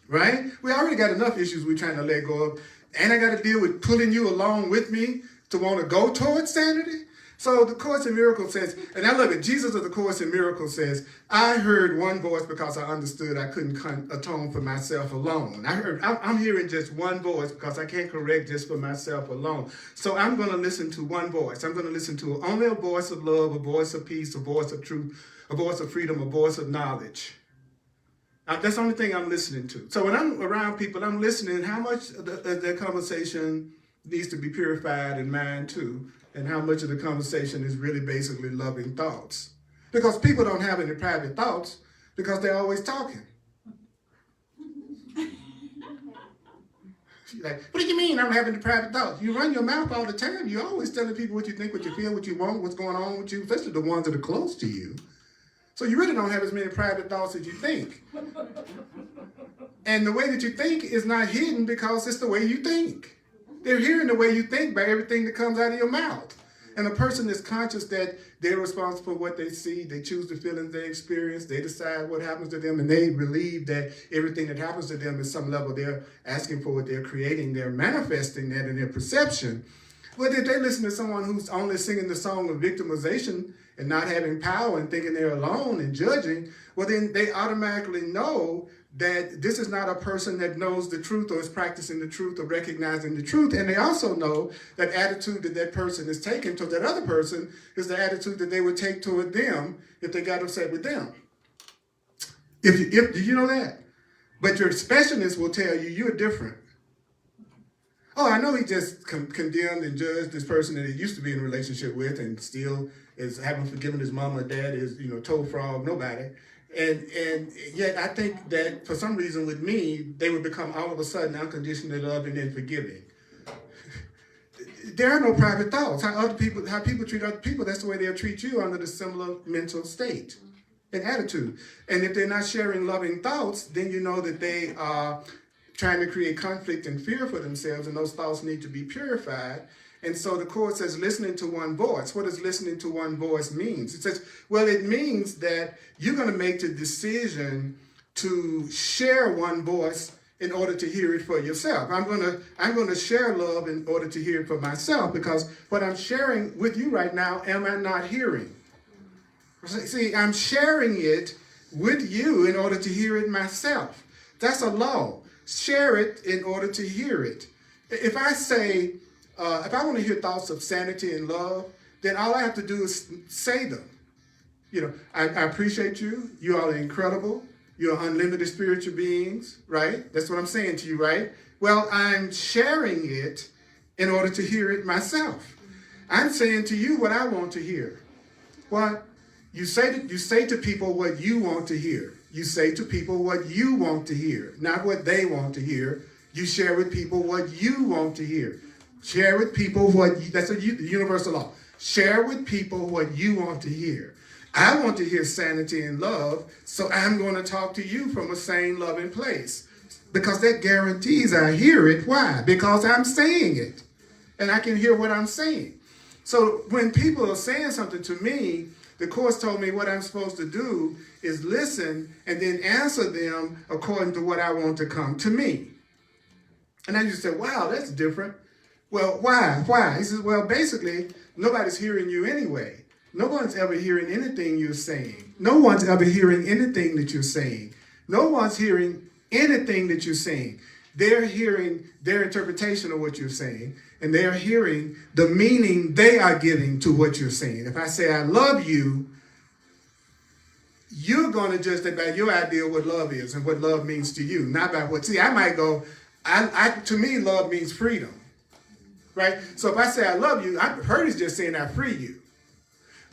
Right? We already got enough issues we're trying to let go of. And I got to deal with pulling you along with me to want to go towards sanity. So the Course in Miracles says, and I love it, Jesus of the Course in Miracles says, I heard one voice because I understood I couldn't atone for myself alone. I'm hearing just one voice because I can't correct just for myself alone. So I'm going to listen to one voice. I'm going to listen to only a voice of love, a voice of peace, a voice of truth, a voice of freedom, a voice of knowledge. That's the only thing I'm listening to. So when I'm around people, I'm listening how much of their conversation needs to be purified in mine too, and how much of the conversation is really basically loving thoughts. Because people don't have any private thoughts because they're always talking. Like, what do you mean I'm having the private thoughts? You run your mouth all the time. You're always telling people what you think, what you feel, what you want, what's going on with you, especially the ones that are close to you. So you really don't have as many private thoughts as you think. And the way that you think is not hidden because it's the way you think. They're hearing the way you think by everything that comes out of your mouth. And a person is conscious that they're responsible for what they see, they choose the feelings they experience, they decide what happens to them, and they believe that everything that happens to them is some level they're asking for, what they're creating, they're manifesting that in their perception. But if they listen to someone who's only singing the song of victimization and not having power and thinking they're alone and judging, well then they automatically know that this is not a person that knows the truth or is practicing the truth or recognizing the truth. And they also know that attitude that person is taking toward that other person is the attitude that they would take toward them if they got upset with them. If you know that? But your specialist will tell you you're different. Oh, I know he just condemned and judged this person that he used to be in a relationship with and still is haven't forgiven his mom or dad, is, toe frog, nobody. And yet I think that for some reason with me, they would become all of a sudden unconditionally loving and forgiving. There are no private thoughts. How people treat other people, that's the way they'll treat you under the similar mental state and attitude. And if they're not sharing loving thoughts, then you know that they are trying to create conflict and fear for themselves, and those thoughts need to be purified. And so the Course says listening to one voice. What does listening to one voice means? It says, well, it means that you're going to make the decision to share one voice in order to hear it for yourself. I'm going to share love in order to hear it for myself, because what I'm sharing with you right now, am I not hearing? See, I'm sharing it with you in order to hear it myself. That's a law. Share it in order to hear it. If I say, if I want to hear thoughts of sanity and love, then all I have to do is say them. I appreciate you. You all are incredible. You're unlimited spiritual beings, right? That's what I'm saying to you, right? Well, I'm sharing it in order to hear it myself. I'm saying to you what I want to hear. What? You say to people what you want to hear. You say to people what you want to hear, not what they want to hear. You share with people what you want to hear. Share with people that's a universal law. Share with people what you want to hear. I want to hear sanity and love, so I'm going to talk to you from a sane, loving place. Because that guarantees I hear it. Why? Because I'm saying it. And I can hear what I'm saying. So when people are saying something to me, the Course told me what I'm supposed to do is listen and then answer them according to what I want to come to me. And I just said, wow, that's different. Well, why? Why? He says, well, basically, nobody's hearing you anyway. No one's ever hearing anything you're saying. No one's ever hearing anything that you're saying. No one's hearing anything that you're saying. They're hearing their interpretation of what you're saying, and they're hearing the meaning they are giving to what you're saying. If I say I love you, you're going to judge that by your idea of what love is and what love means to you, not by what. See, I might go, to me, love means freedom, right? So if I say I love you, I've heard it's just saying I free you.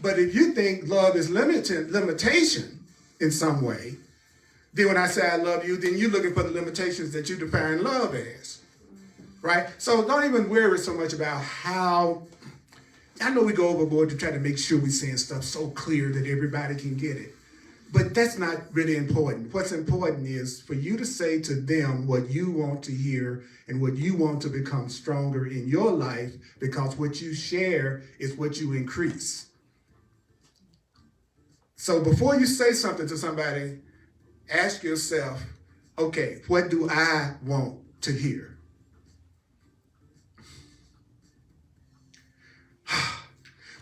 But if you think love is limitation in some way, then when I say I love you, then you're looking for the limitations that you define love as, right? So don't even worry so much about how, I know we go overboard to try to make sure we're saying stuff so clear that everybody can get it. But that's not really important. What's important is for you to say to them what you want to hear and what you want to become stronger in your life, because what you share is what you increase. So before you say something to somebody, ask yourself, okay, what do I want to hear?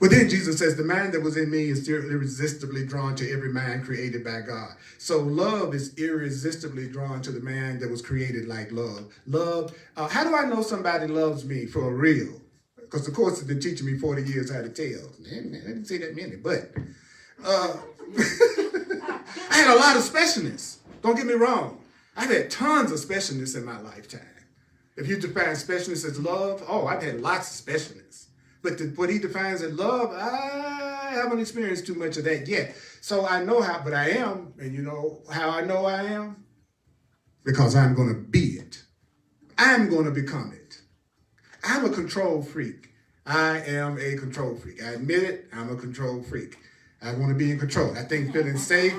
But then Jesus says, the mind that was in me is irresistibly drawn to every mind created by God. So love is irresistibly drawn to the mind that was created like love. Love, how do I know somebody loves me for real? Because the Course has been teaching me 40 years how to tell. Man, I didn't say that many, but I had a lot of specialness. Don't get me wrong. I've had tons of specialness in my lifetime. If you define specialness as love, I've had lots of specialness. But what he defines as love, I haven't experienced too much of that yet. So I know how, but I am, and you know how I know I am? Because I'm going to be it. I'm going to become it. I'm a control freak. I am a control freak. I admit it, I'm a control freak. I want to be in control. I think feeling safe,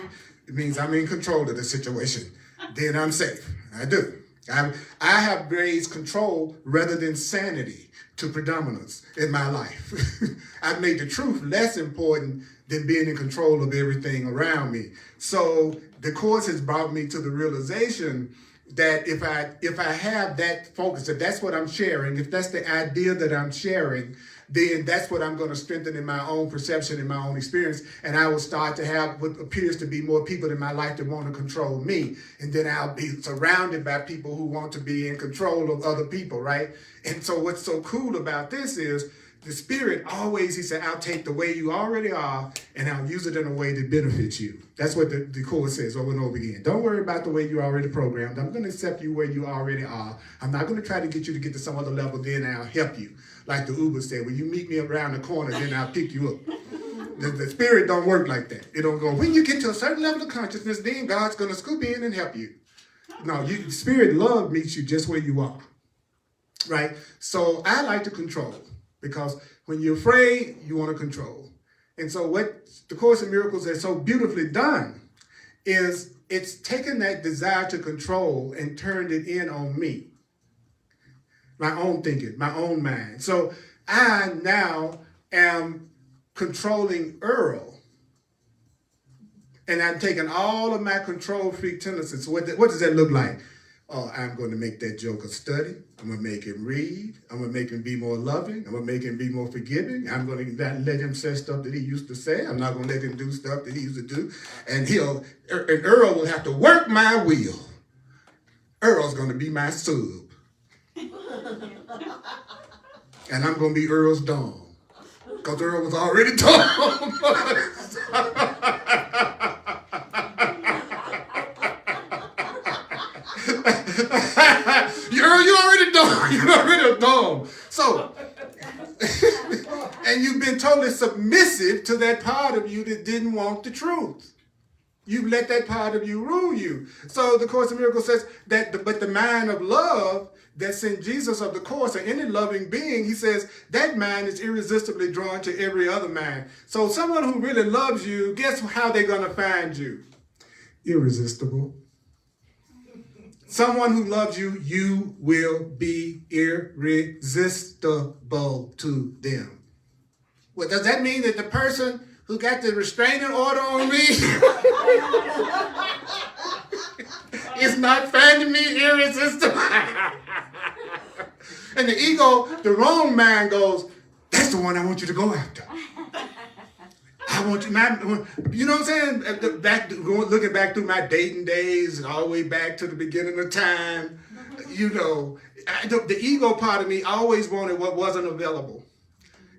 it means I'm in control of the situation. Then I'm safe. I do. I have raised control rather than sanity to predominance in my life. I've made the truth less important than being in control of everything around me. So the Course has brought me to the realization that if I have that focus, if that's what I'm sharing, if that's the idea that I'm sharing, then that's what I'm going to strengthen in my own perception, in my own experience, and I will start to have what appears to be more people in my life that want to control me, and then I'll be surrounded by people who want to be in control of other people, right? And so what's so cool about this is the Spirit always, he said, I'll take the way you already are and I'll use it in a way that benefits you. That's what the Course says over and over again. Don't worry about the way you're already programmed. I'm going to accept you where you already are. I'm not going to try to get you to get to some other level, then I'll help you. Like the Uber said, when you meet me around the corner, then I'll pick you up. The Spirit don't work like that. It don't go, when you get to a certain level of consciousness, then God's going to scoop in and help you. No, Spirit love meets you just where you are, right? So I like to control. Because when you're afraid, you want to control. And so what the Course in Miracles has so beautifully done is it's taken that desire to control and turned it in on me. My own thinking, my own mind. So I now am controlling Earl. And I'm taking all of my control freak tendencies. So what does that look like? Oh, I'm going to make that joker study. I'm going to make him read. I'm going to make him be more loving. I'm going to make him be more forgiving. I'm going to not let him say stuff that he used to say. I'm not going to let him do stuff that he used to do. And Earl will have to work my will. Earl's going to be my sub. And I'm going to be Earl's dom. Because Earl was already dom. You already know. You already know. So, And you've been totally submissive to that part of you that didn't want the truth. You let that part of you rule you. So the Course in Miracles says that, but the mind of love that's in Jesus of the Course, or any loving being, he says that mind is irresistibly drawn to every other mind. So someone who really loves you, guess how they're going to find you? Irresistible. Someone who loves you, you will be irresistible to them. Well, does that mean that the person who got the restraining order on me is not finding me irresistible? And the ego, the wrong mind goes, that's the one I want you to go after. I want you, you know what I'm saying? Looking back through my dating days, all the way back to the beginning of time, you know, the ego part of me always wanted what wasn't available.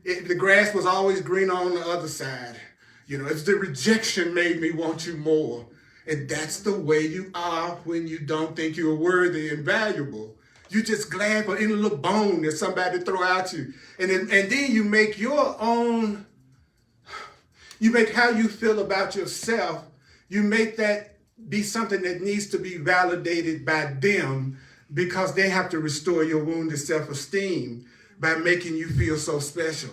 The grass was always greener on the other side. You know, it's the rejection made me want you more. And that's the way you are when you don't think you're worthy and valuable. You're just glad for any little bone that somebody throw at you. And then you make your own, you make how you feel about yourself, you make that be something that needs to be validated by them because they have to restore your wounded self-esteem by making you feel so special.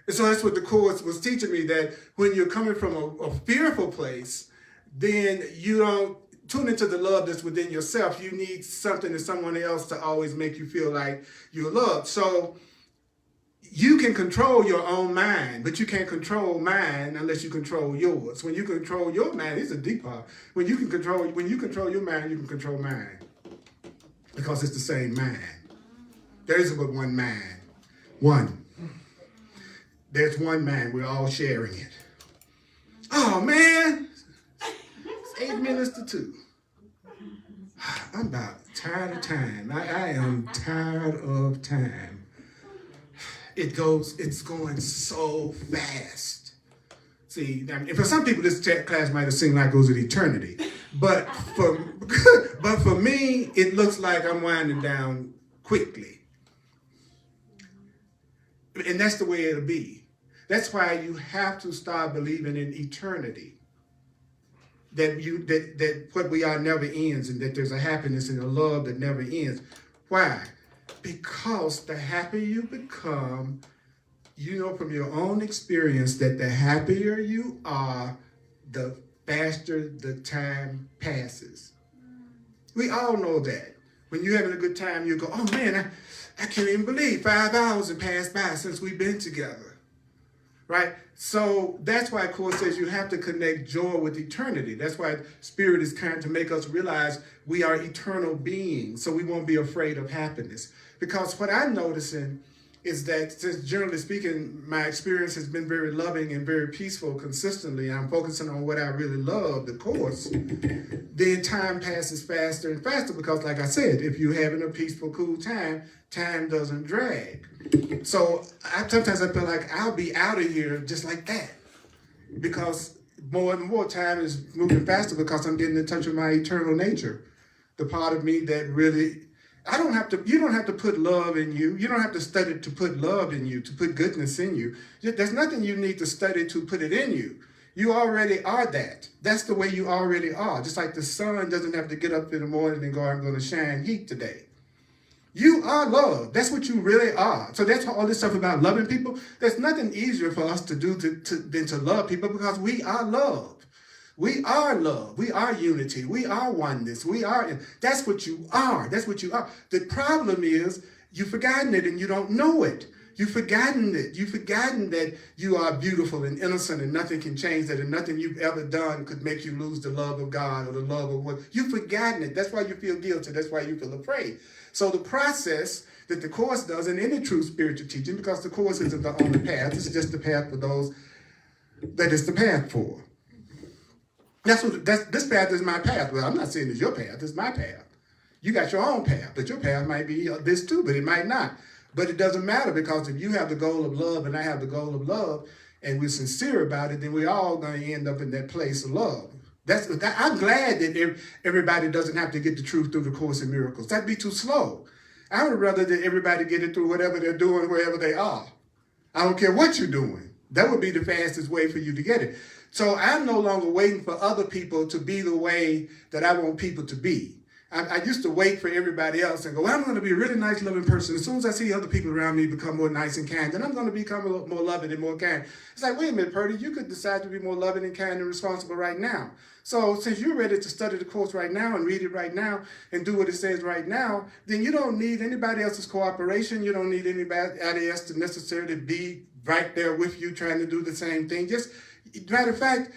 And so that's what the Course was teaching me, that when you're coming from a fearful place, then you don't tune into the love that's within yourself. You need something and someone else to always make you feel like you're loved. So you can control your own mind, but you can't control mine unless you control yours. When you control your mind, it's a deep part. When you control your mind, you can control mine. Because it's the same mind. There isn't but one mind. One. There's one mind. We're all sharing it. Oh, man. It's 8 minutes to 2. I'm about tired of time. I am tired of time. It's going so fast. See, I mean, for some people, this class might have seemed like it was an eternity. But for me, it looks like I'm winding down quickly. And that's the way it'll be. That's why you have to start believing in eternity. That what we are never ends, and that there's a happiness and a love that never ends. Why? Because the happier you become, you know from your own experience that the happier you are, the faster the time passes. We all know that. When you're having a good time, you go, oh man, I can't even believe 5 hours have passed by since we've been together. Right? So that's why Course says you have to connect joy with eternity. That's why Spirit is trying to make us realize we are eternal beings, so we won't be afraid of happiness. Because what I'm noticing is that, since generally speaking, my experience has been very loving and very peaceful consistently, and I'm focusing on what I really love, the Course, then time passes faster and faster because, like I said, if you're having a peaceful, cool time, time doesn't drag. So sometimes I feel like I'll be out of here just like that because more and more time is moving faster because I'm getting in touch with my eternal nature, the part of me that really, you don't have to put love in you. You don't have to study to put love in you, to put goodness in you. There's nothing you need to study to put it in you. You already are that. That's the way you already are. Just like the sun doesn't have to get up in the morning and go, I'm going to shine heat today. You are love. That's what you really are. So that's all this stuff about loving people. There's nothing easier for us to do than to love people because we are love. We are love. We are unity. We are oneness. That's what you are. That's what you are. The problem is you've forgotten it and you don't know it. You've forgotten it. You've forgotten that you are beautiful and innocent and nothing can change that and nothing you've ever done could make you lose the love of God or the love of what. You've forgotten it. That's why you feel guilty. That's why you feel afraid. So the process that the Course does in any true spiritual teaching, because the Course isn't the only path, it's just the path for those that it's the path for. This path is my path. Well, I'm not saying it's your path, it's my path. You got your own path, but your path might be this too, but it might not. But it doesn't matter because if you have the goal of love and I have the goal of love and we're sincere about it, then we're all going to end up in that place of love. I'm glad that everybody doesn't have to get the truth through the Course in Miracles. That'd be too slow. I would rather that everybody get it through whatever they're doing, wherever they are. I don't care what you're doing. That would be the fastest way for you to get it. So I'm no longer waiting for other people to be the way that I want people to be. I used to wait for everybody else and go, well, I'm going to be a really nice, loving person. As soon as I see other people around me become more nice and kind, then I'm going to become more loving and more kind. It's like, wait a minute, Purdy, you could decide to be more loving and kind and responsible right now. So since you're ready to study the course right now and read it right now and do what it says right now, then you don't need anybody else's cooperation. You don't need anybody else to necessarily be right there with you trying to do the same thing. Just matter of fact,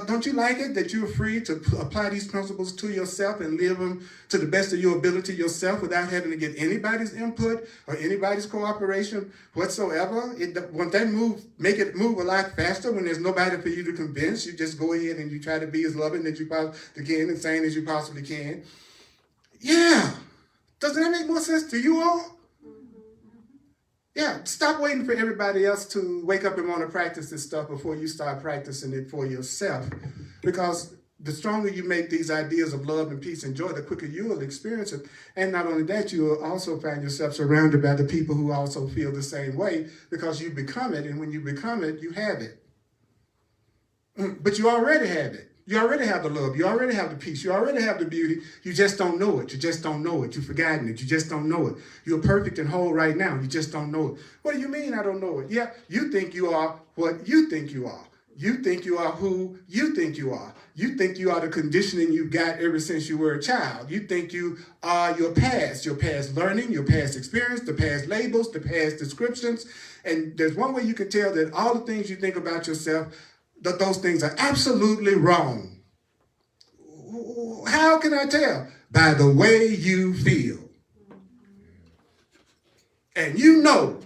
don't you like it that you're free to apply these principles to yourself and live them to the best of your ability yourself without having to get anybody's input or anybody's cooperation whatsoever? Won't that make it move a lot faster when there's nobody for you to convince? You just go ahead and you try to be as loving as you possibly can and sane as you possibly can. Yeah. Doesn't that make more sense to you all? Yeah, stop waiting for everybody else to wake up and want to practice this stuff before you start practicing it for yourself. Because the stronger you make these ideas of love and peace and joy, the quicker you will experience it. And not only that, you will also find yourself surrounded by the people who also feel the same way because you become it. And when you become it, you have it. But you already have it. You already have the love. You already have the peace. You already have the beauty. You just don't know it. You just don't know it. You've forgotten it. You just don't know it. You're perfect and whole right now. You just don't know it. What do you mean I don't know it? Yeah, you think you are what you think you are. You think you are who you think you are. You think you are the conditioning you got ever since you were a child. You think you are your past learning, your past experience, the past labels, the past descriptions. And there's one way you can tell that all the things you think about yourself, that those things are absolutely wrong. How can I tell? By the way you feel. And you know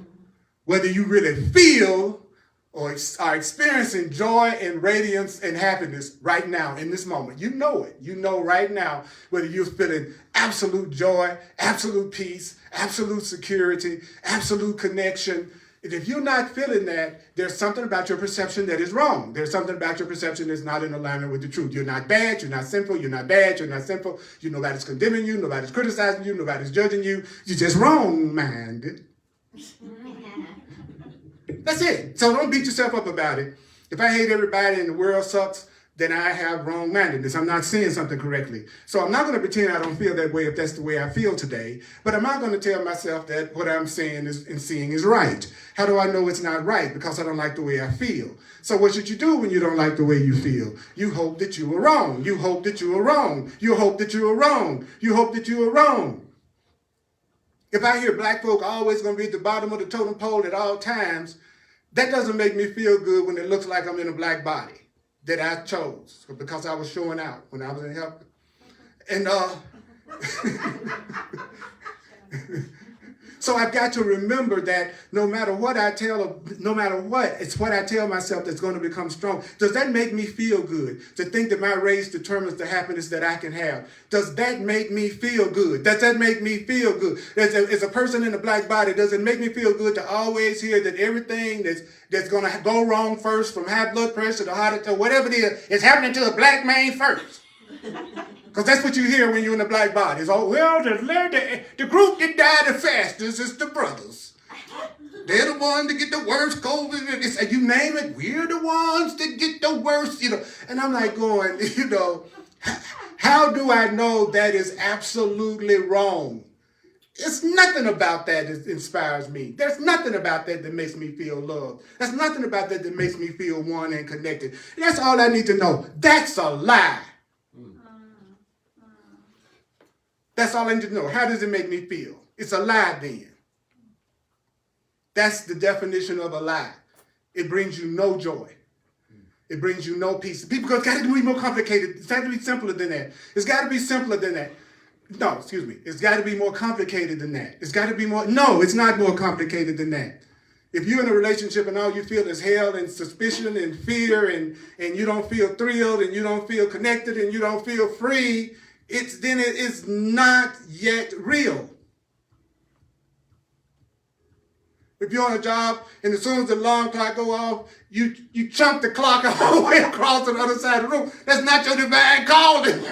whether you really feel or are experiencing joy and radiance and happiness right now in this moment. You know it. You know right now whether you're feeling absolute joy, absolute peace, absolute security, absolute connection. And if you're not feeling that, there's something about your perception that is wrong. There's something about your perception that's not in alignment with the truth. You're not bad, you're not sinful, you're not bad, you're not sinful. Nobody's condemning you, nobody's criticizing you, nobody's judging you. You're just wrong-minded. That's it. So don't beat yourself up about it. If I hate everybody and the world sucks, then I have wrong-mindedness. I'm not seeing something correctly. So I'm not going to pretend I don't feel that way if that's the way I feel today. But I'm not going to tell myself that what I'm saying and seeing is right. How do I know it's not right? Because I don't like the way I feel. So what should you do when you don't like the way you feel? You hope that you were wrong. You hope that you were wrong. You hope that you were wrong. You hope that you were wrong. If I hear black folk always going to be at the bottom of the totem pole at all times, that doesn't make me feel good when it looks like I'm in a black body that I chose because I was showing out when I was in health. And so I've got to remember that no matter what I tell, no matter what, it's what I tell myself that's going to become strong. Does that make me feel good? To think that my race determines the happiness that I can have. Does that make me feel good? Does that make me feel good? As a person in a black body, does it make me feel good to always hear that everything that's going to go wrong first, from high blood pressure to heart attack, whatever it is happening to a black man first? Because that's what you hear when you're in a black body. It's all, well, the group that died the fastest is the brothers. They're the ones that get the worst COVID. You name it, we're the ones that get the worst, And I'm like going, how do I know that is absolutely wrong? It's nothing about that that inspires me. There's nothing about that that makes me feel loved. There's nothing about that that makes me feel one and connected. And that's all I need to know. That's a lie. That's all I need to know. How does it make me feel? It's a lie then. That's the definition of a lie. It brings you no joy. It brings you no peace. People go, it's got to be more complicated. It's got to be simpler than that. It's got to be simpler than that. No, excuse me. It's got to be more complicated than that. It's got to be more. No, it's not more complicated than that. If you're in a relationship and all you feel is hell and suspicion and fear and you don't feel thrilled and you don't feel connected and you don't feel free, then it is not yet real. If you're on a job and as soon as the alarm clock go off, you chunk the clock all the way across to the other side of the room, that's not your divine calling.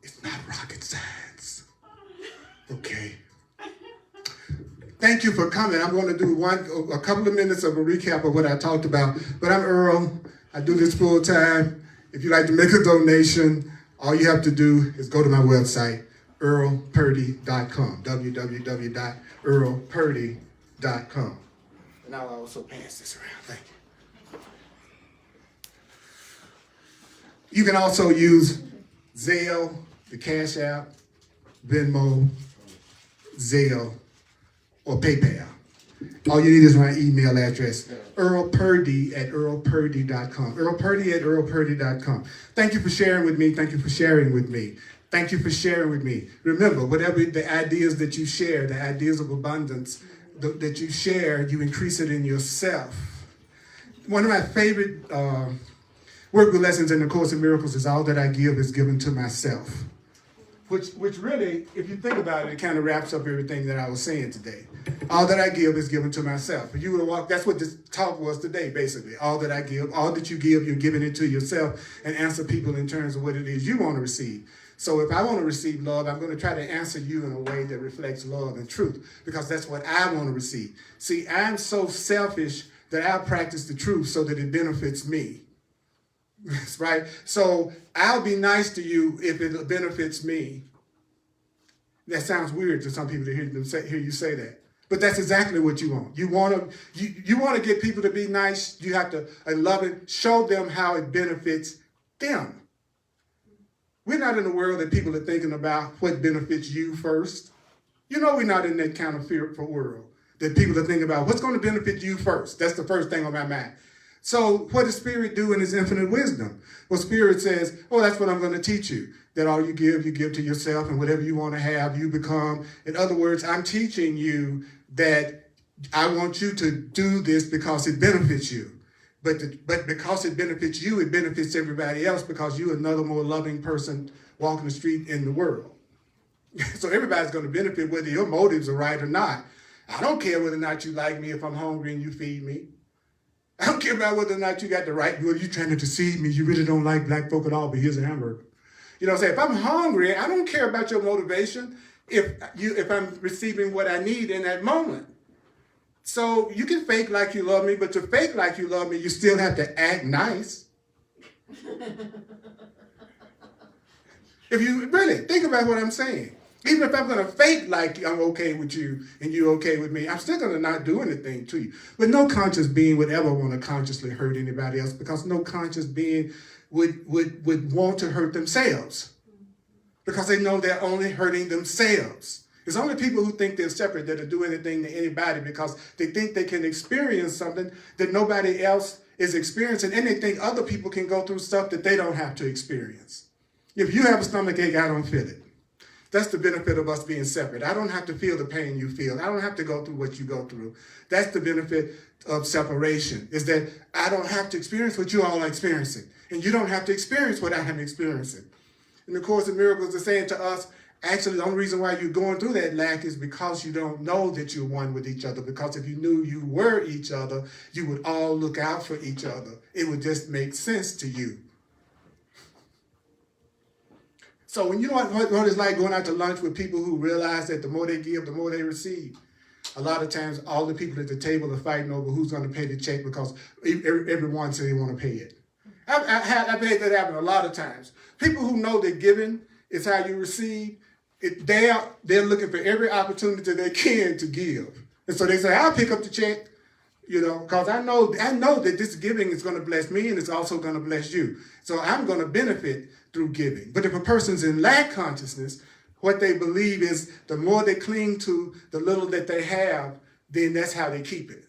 It's not. thank you for coming. I'm going to do a couple of minutes of a recap of what I talked about. But I'm Earl. I do this full time. If you'd like to make a donation, all you have to do is go to my website, earlpurdy.com, www.earlpurdy.com. And I'll also pass this around. Thank you. You can also use Zelle, the Cash App, Venmo, Zelle, or PayPal. All you need is my email address, earlpurdy@earlpurdy.com. earlpurdy@earlpurdy.com. Thank you for sharing with me. Thank you for sharing with me. Thank you for sharing with me. Remember, whatever the ideas that you share, the ideas of abundance that you share, you increase it in yourself. One of my favorite workbook lessons in the Course in Miracles is all that I give is given to myself. Which really, if you think about it, it kind of wraps up everything that I was saying today. All that I give is given to myself. If you were to walk, that's what this talk was today, basically. All that I give, all that you give, you're giving it to yourself and answer people in terms of what it is you want to receive. So if I want to receive love, I'm going to try to answer you in a way that reflects love and truth, because that's what I want to receive. See, I'm so selfish that I practice the truth so that it benefits me. Right? So I'll be nice to you if it benefits me. That sounds weird to some people to hear you say that. But that's exactly what you want. You want to get people to be nice. You have to love it. Show them how it benefits them. We're not in a world that people are thinking about what benefits you first. You know, we're not in that kind of fearful world that people are thinking about what's going to benefit you first. That's the first thing on my mind. So what does Spirit do in his infinite wisdom? Well, Spirit says, oh, that's what I'm going to teach you. That all you give to yourself, and whatever you want to have, you become. In other words, I'm teaching you that I want you to do this because it benefits you. But because it benefits you, it benefits everybody else, because you're another more loving person walking the street in the world. So everybody's going to benefit whether your motives are right or not. I don't care whether or not you like me if I'm hungry and you feed me. I don't care about whether or not you got the right, well, you're trying to deceive me. You really don't like black folk at all, but here's a hamburger. You know what I'm saying? If I'm hungry, I don't care about your motivation if I'm receiving what I need in that moment. So you can fake like you love me, but to fake like you love me, you still have to act nice. If you really think about what I'm saying. Even if I'm going to fake like I'm okay with you and you're okay with me, I'm still going to not do anything to you. But no conscious being would ever want to consciously hurt anybody else, because no conscious being would want to hurt themselves, because they know they're only hurting themselves. It's only people who think they're separate that will do anything to anybody because they think they can experience something that nobody else is experiencing, and they think other people can go through stuff that they don't have to experience. If you have a stomach ache, I don't feel it. That's the benefit of us being separate. I don't have to feel the pain you feel. I don't have to go through what you go through. That's the benefit of separation, is that I don't have to experience what you all are experiencing. And you don't have to experience what I am experiencing. In the Course in Miracles, it's saying to us, actually, the only reason why you're going through that lack is because you don't know that you're one with each other. Because if you knew you were each other, you would all look out for each other. It would just make sense to you. So when you know what it's like going out to lunch with people who realize that the more they give, the more they receive. A lot of times, all the people at the table are fighting over who's going to pay the check because everyone says they want to pay it. I've had that happen a lot of times. People who know that giving is how you receive, they're looking for every opportunity they can to give. And so they say, I'll pick up the check, because I know that this giving is going to bless me and it's also going to bless you. So I'm going to benefit through giving. But if a person's in lack consciousness, what they believe is the more they cling to the little that they have, then that's how they keep it.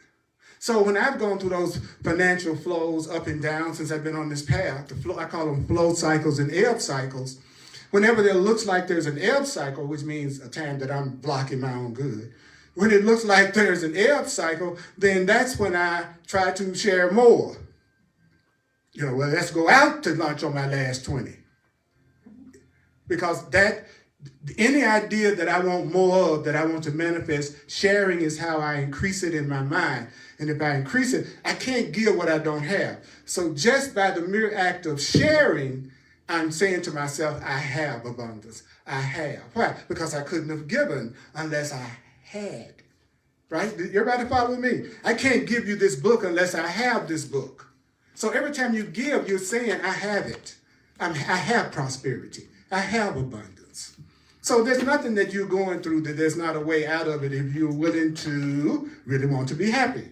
So when I've gone through those financial flows up and down since I've been on this path, I call them flow cycles and ebb cycles. Whenever there looks like there's an ebb cycle, which means a time that I'm blocking my own good, when it looks like there's an ebb cycle, then that's when I try to share more. Let's go out to lunch on my last 20. Because any idea that I want more of, that I want to manifest, sharing is how I increase it in my mind. And if I increase it, I can't give what I don't have. So just by the mere act of sharing, I'm saying to myself, I have abundance. I have. Why? Because I couldn't have given unless I had. right? Everybody follow me? I can't give you this book unless I have this book. So every time you give, you're saying, I have it. I have prosperity. I have abundance. So there's nothing that you're going through that there's not a way out of it if you're willing to really want to be happy.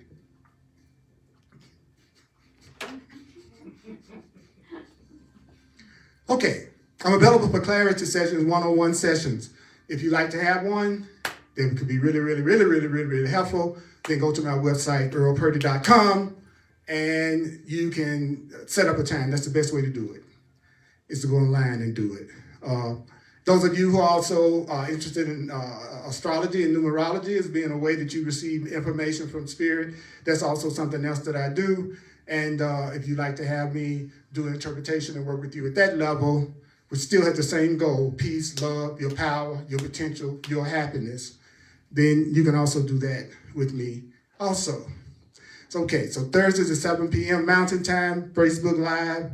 Okay, I'm available for clarity sessions, one-on-one sessions. If you'd like to have one, that could be really helpful, then go to my website, earlpurdy.com, and you can set up a time. That's the best way to do it, is to go online and do it. Those of you who are also interested in astrology and numerology as being a way that you receive information from Spirit, that's also something else that I do. And if you'd like to have me do an interpretation and work with you at that level, which still has the same goal, peace, love, your power, your potential, your happiness, then you can also do that with me also. So, okay, so Thursdays at 7 p.m. Mountain Time, Facebook Live,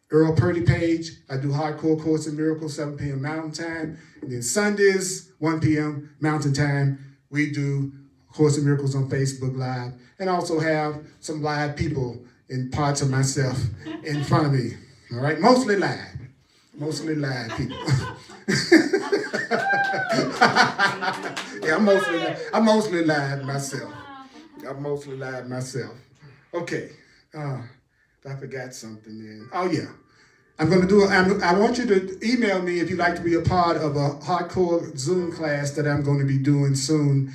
Earl Purdy page. I do Hardcore Course in Miracles, 7 p.m. Mountain Time. And then Sundays, 1 p.m. Mountain Time, we do Course in Miracles on Facebook Live. And also have some live people in parts of myself in front of me. All right, mostly live people. Yeah, I'm mostly live myself. Okay, I forgot something then. Oh yeah, I'm going to do. I want you to email me if you'd like to be a part of a hardcore Zoom class that I'm going to be doing soon.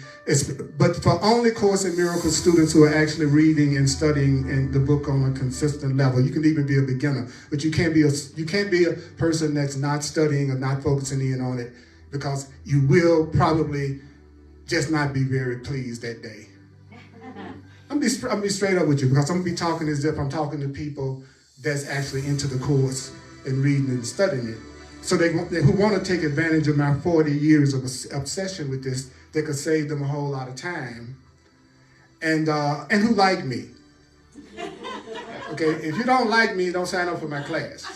But for only Course in Miracles students who are actually reading and studying in the book on a consistent level. You can even be a beginner, but you can't be a person that's not studying or not focusing in on it, because you will probably just not be very pleased that day. I'm gonna be straight up with you, because I'm gonna be talking as if I'm talking to people that's actually into the course and reading and studying it. So who want to take advantage of my 40 years of obsession with this, that could save them a whole lot of time, and who like me. Okay, if you don't like me, don't sign up for my class.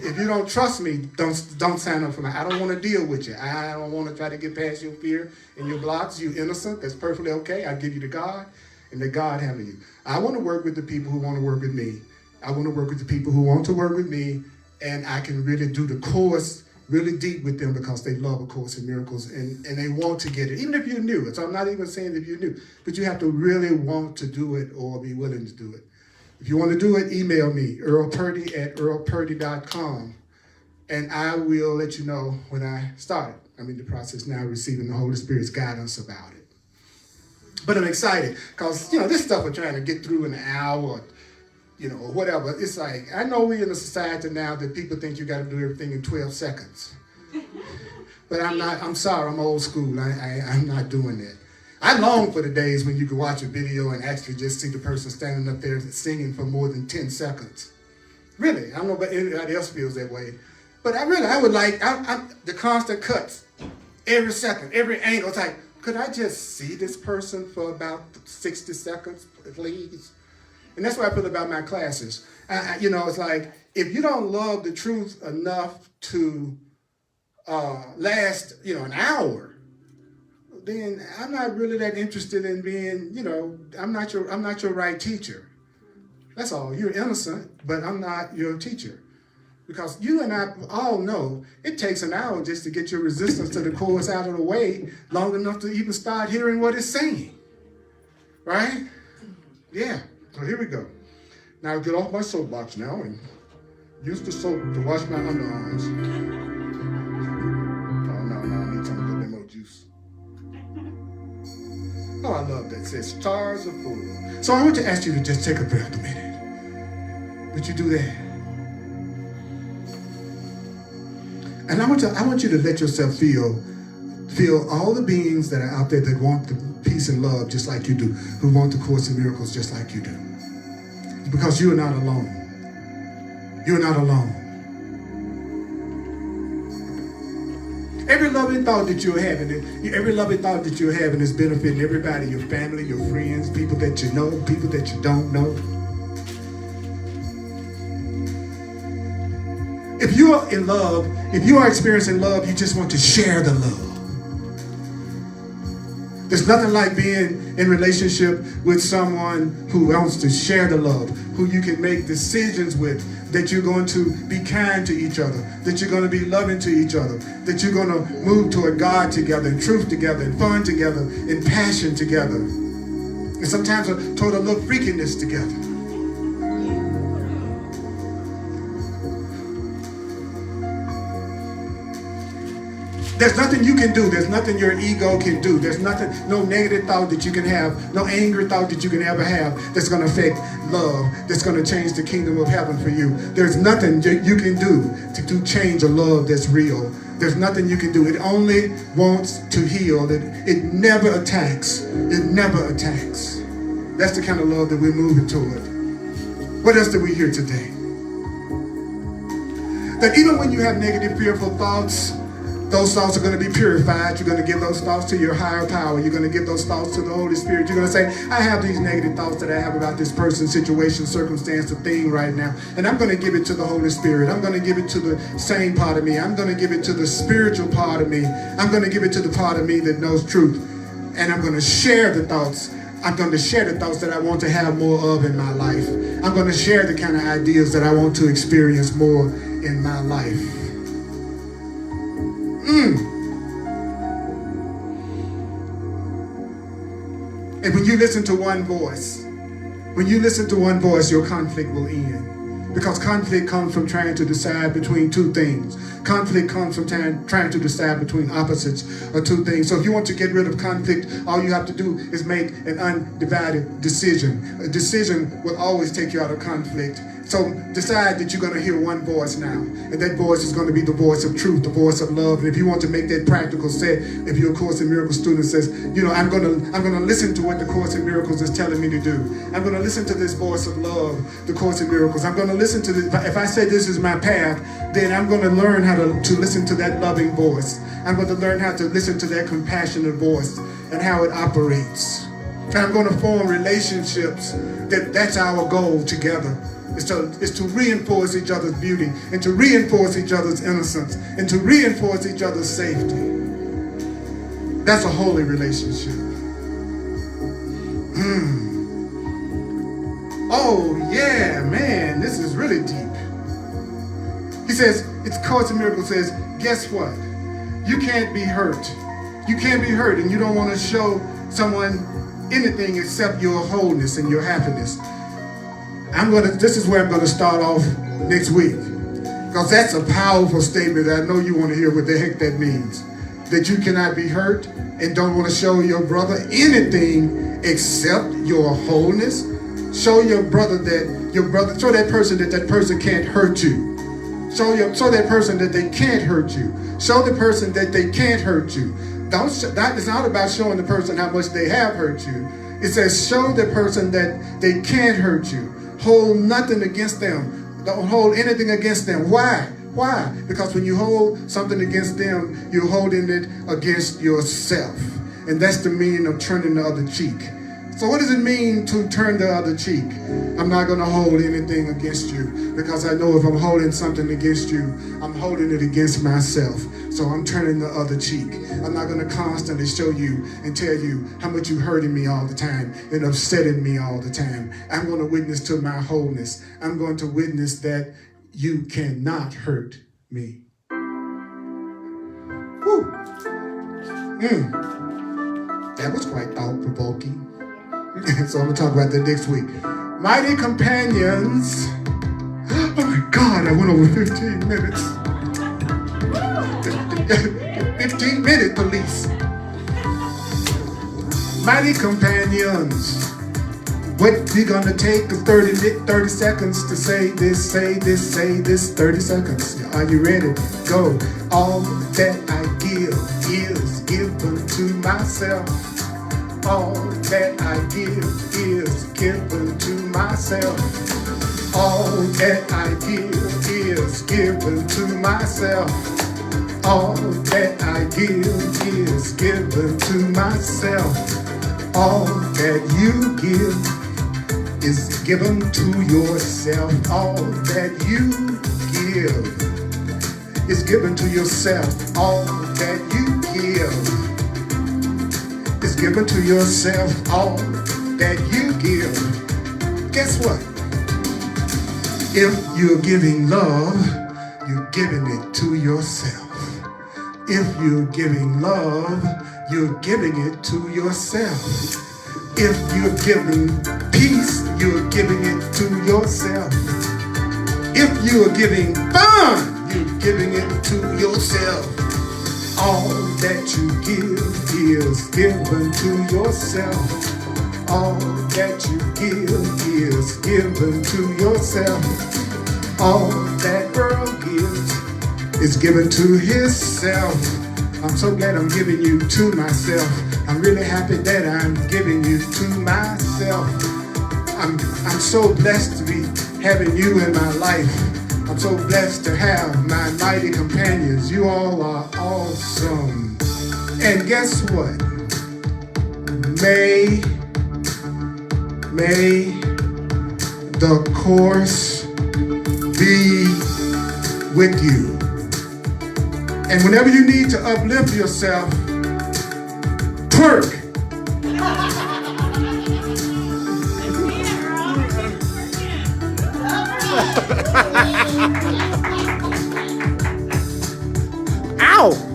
If you don't trust me, don't sign up for I don't want to deal with you. I don't want to try to get past your fear and your blocks. You're innocent. That's perfectly okay. I give you to God, and let God handle you. I want to work with the people who want to work with me. I want to work with the people who want to work with me, and I can really do the course really deep with them because they love A Course in Miracles and they want to get it, even if you're new. So I'm not even saying if you're new, but you have to really want to do it or be willing to do it. If you want to do it, email me, earlpurdy@earlpurdy.com, and I will let you know when I start it. I'm in the process now of receiving the Holy Spirit's guidance about it. But I'm excited because, this stuff we're trying to get through in an hour, or whatever. It's like, I know we're in a society now that people think you got to do everything in 12 seconds. But I'm not. I'm sorry, I'm old school. I'm not doing that. I long for the days when you could watch a video and actually just see the person standing up there singing for more than 10 seconds. Really, I don't know if anybody else feels that way. But I would like the constant cuts. Every second, every angle. It's like, could I just see this person for about 60 seconds, please? And that's what I feel about my classes. It's like, if you don't love the truth enough to last, an hour, then I'm not really that interested in being, I'm not your right teacher. That's all. You're innocent, but I'm not your teacher. Because you and I all know it takes an hour just to get your resistance to the course out of the way, long enough to even start hearing what it's saying. Right? Yeah. So here we go. Now get off my soapbox now and use the soap to wash my underarms. Oh, no, I need some little bit more juice. Oh, I love that. It says stars are full. So I want to ask you to just take a breath a minute. Would you do that? And I want you to let yourself feel all the beings that are out there that want the peace and love just like you do, who want the Course in Miracles just like you do. Because you are not alone. You're not alone. Every loving thought that you're having is benefiting everybody, your family, your friends, people that you know, people that you don't know. If you are in love, if you are experiencing love, you just want to share the love. There's nothing like being in relationship with someone who wants to share the love, who you can make decisions with, that you're going to be kind to each other, that you're going to be loving to each other, that you're going to move toward God together, in truth together, in fun together, in passion together, and sometimes toward a little freakiness together. There's nothing you can do. There's nothing your ego can do. There's nothing, no negative thought that you can have, no angry thought that you can ever have that's going to affect love, that's going to change the kingdom of heaven for you. There's nothing you can do to change a love that's real. There's nothing you can do. It only wants to heal. It never attacks. It never attacks. That's the kind of love that we're moving toward. What else did we hear today? That even when you have negative, fearful thoughts, those thoughts are going to be purified. You're going to give those thoughts to your higher power. You're going to give those thoughts to the Holy Spirit. You're going to say, I have these negative thoughts that I have about this person, situation, circumstance, or thing right now. And I'm going to give it to the Holy Spirit. I'm going to give it to the sane part of me. I'm going to give it to the spiritual part of me. I'm going to give it to the part of me that knows truth. And I'm going to share the thoughts. I'm going to share the thoughts that I want to have more of in my life. I'm going to share the kind of ideas that I want to experience more in my life. And when you listen to one voice, your conflict will end. Because conflict comes from trying to decide between two things. Conflict comes from trying to decide between opposites or two things. So if you want to get rid of conflict, all you have to do is make an undivided decision. A decision will always take you out of conflict. So decide that you're going to hear one voice now. And that voice is going to be the voice of truth, the voice of love. And if you want to make that practical, say, if you're a Course in Miracles student, says, I'm going to listen to what the Course in Miracles is telling me to do. I'm going to listen to this voice of love, the Course in Miracles. I'm going to listen to this. If I say this is my path, then I'm going to learn how to listen to that loving voice. I'm going to learn how to listen to that compassionate voice and how it operates. And I'm going to form relationships that's our goal together. Is to reinforce each other's beauty and to reinforce each other's innocence and to reinforce each other's safety. That's a holy relationship. Oh yeah, man, this is really deep. He says, it's Course in Miracles says, guess what? You can't be hurt. You can't be hurt, and you don't want to show someone anything except your wholeness and your happiness. This is where I'm going to start off next week. Because that's a powerful statement that I know you want to hear what the heck that means. That you cannot be hurt and don't want to show your brother anything except your wholeness. Show your brother show that person that person can't hurt you. Show that person that they can't hurt you. Show the person that they can't hurt you. That is not about showing the person how much they have hurt you. It says show the person that they can't hurt you. Hold nothing against them. Don't hold anything against them. Why? Why? Because when you hold something against them, you're holding it against yourself. And that's the meaning of turning the other cheek. So what does it mean to turn the other cheek? I'm not going to hold anything against you because I know if I'm holding something against you, I'm holding it against myself. So I'm turning the other cheek. I'm not going to constantly show you and tell you how much you're hurting me all the time and upsetting me all the time. I'm going to witness to my wholeness. I'm going to witness that you cannot hurt me. Whew. That was quite thought-provoking. So I'm going to talk about that next week. Mighty companions. Oh my God, I went over 15 minutes. 15-minute police. Mighty companions. What we gonna take is 30 seconds to say this, 30 seconds. Are you ready? Go. All that I give is given to myself. All that I give is given to myself. All that I give is given to myself. All that I give is given to myself. All that you give is given to yourself. All that you give is given to yourself. All that you give is giving to yourself all that you give, guess what? If you're giving love, you're giving it to yourself. If you're giving love, you're giving it to yourself. If you're giving peace, you're giving it to yourself. If you're giving fun, you're giving it to yourself. All that you give is given to yourself. All that you give is given to yourself. All that Earl gives is given to himself. I'm so glad I'm giving you to myself. I'm really happy that I'm giving you to myself. I'm so blessed to be having you in my life. I'm so blessed to have my mighty companions. You all are awesome. And guess what? May the course be with you. And whenever you need to uplift yourself, twerk. Ow!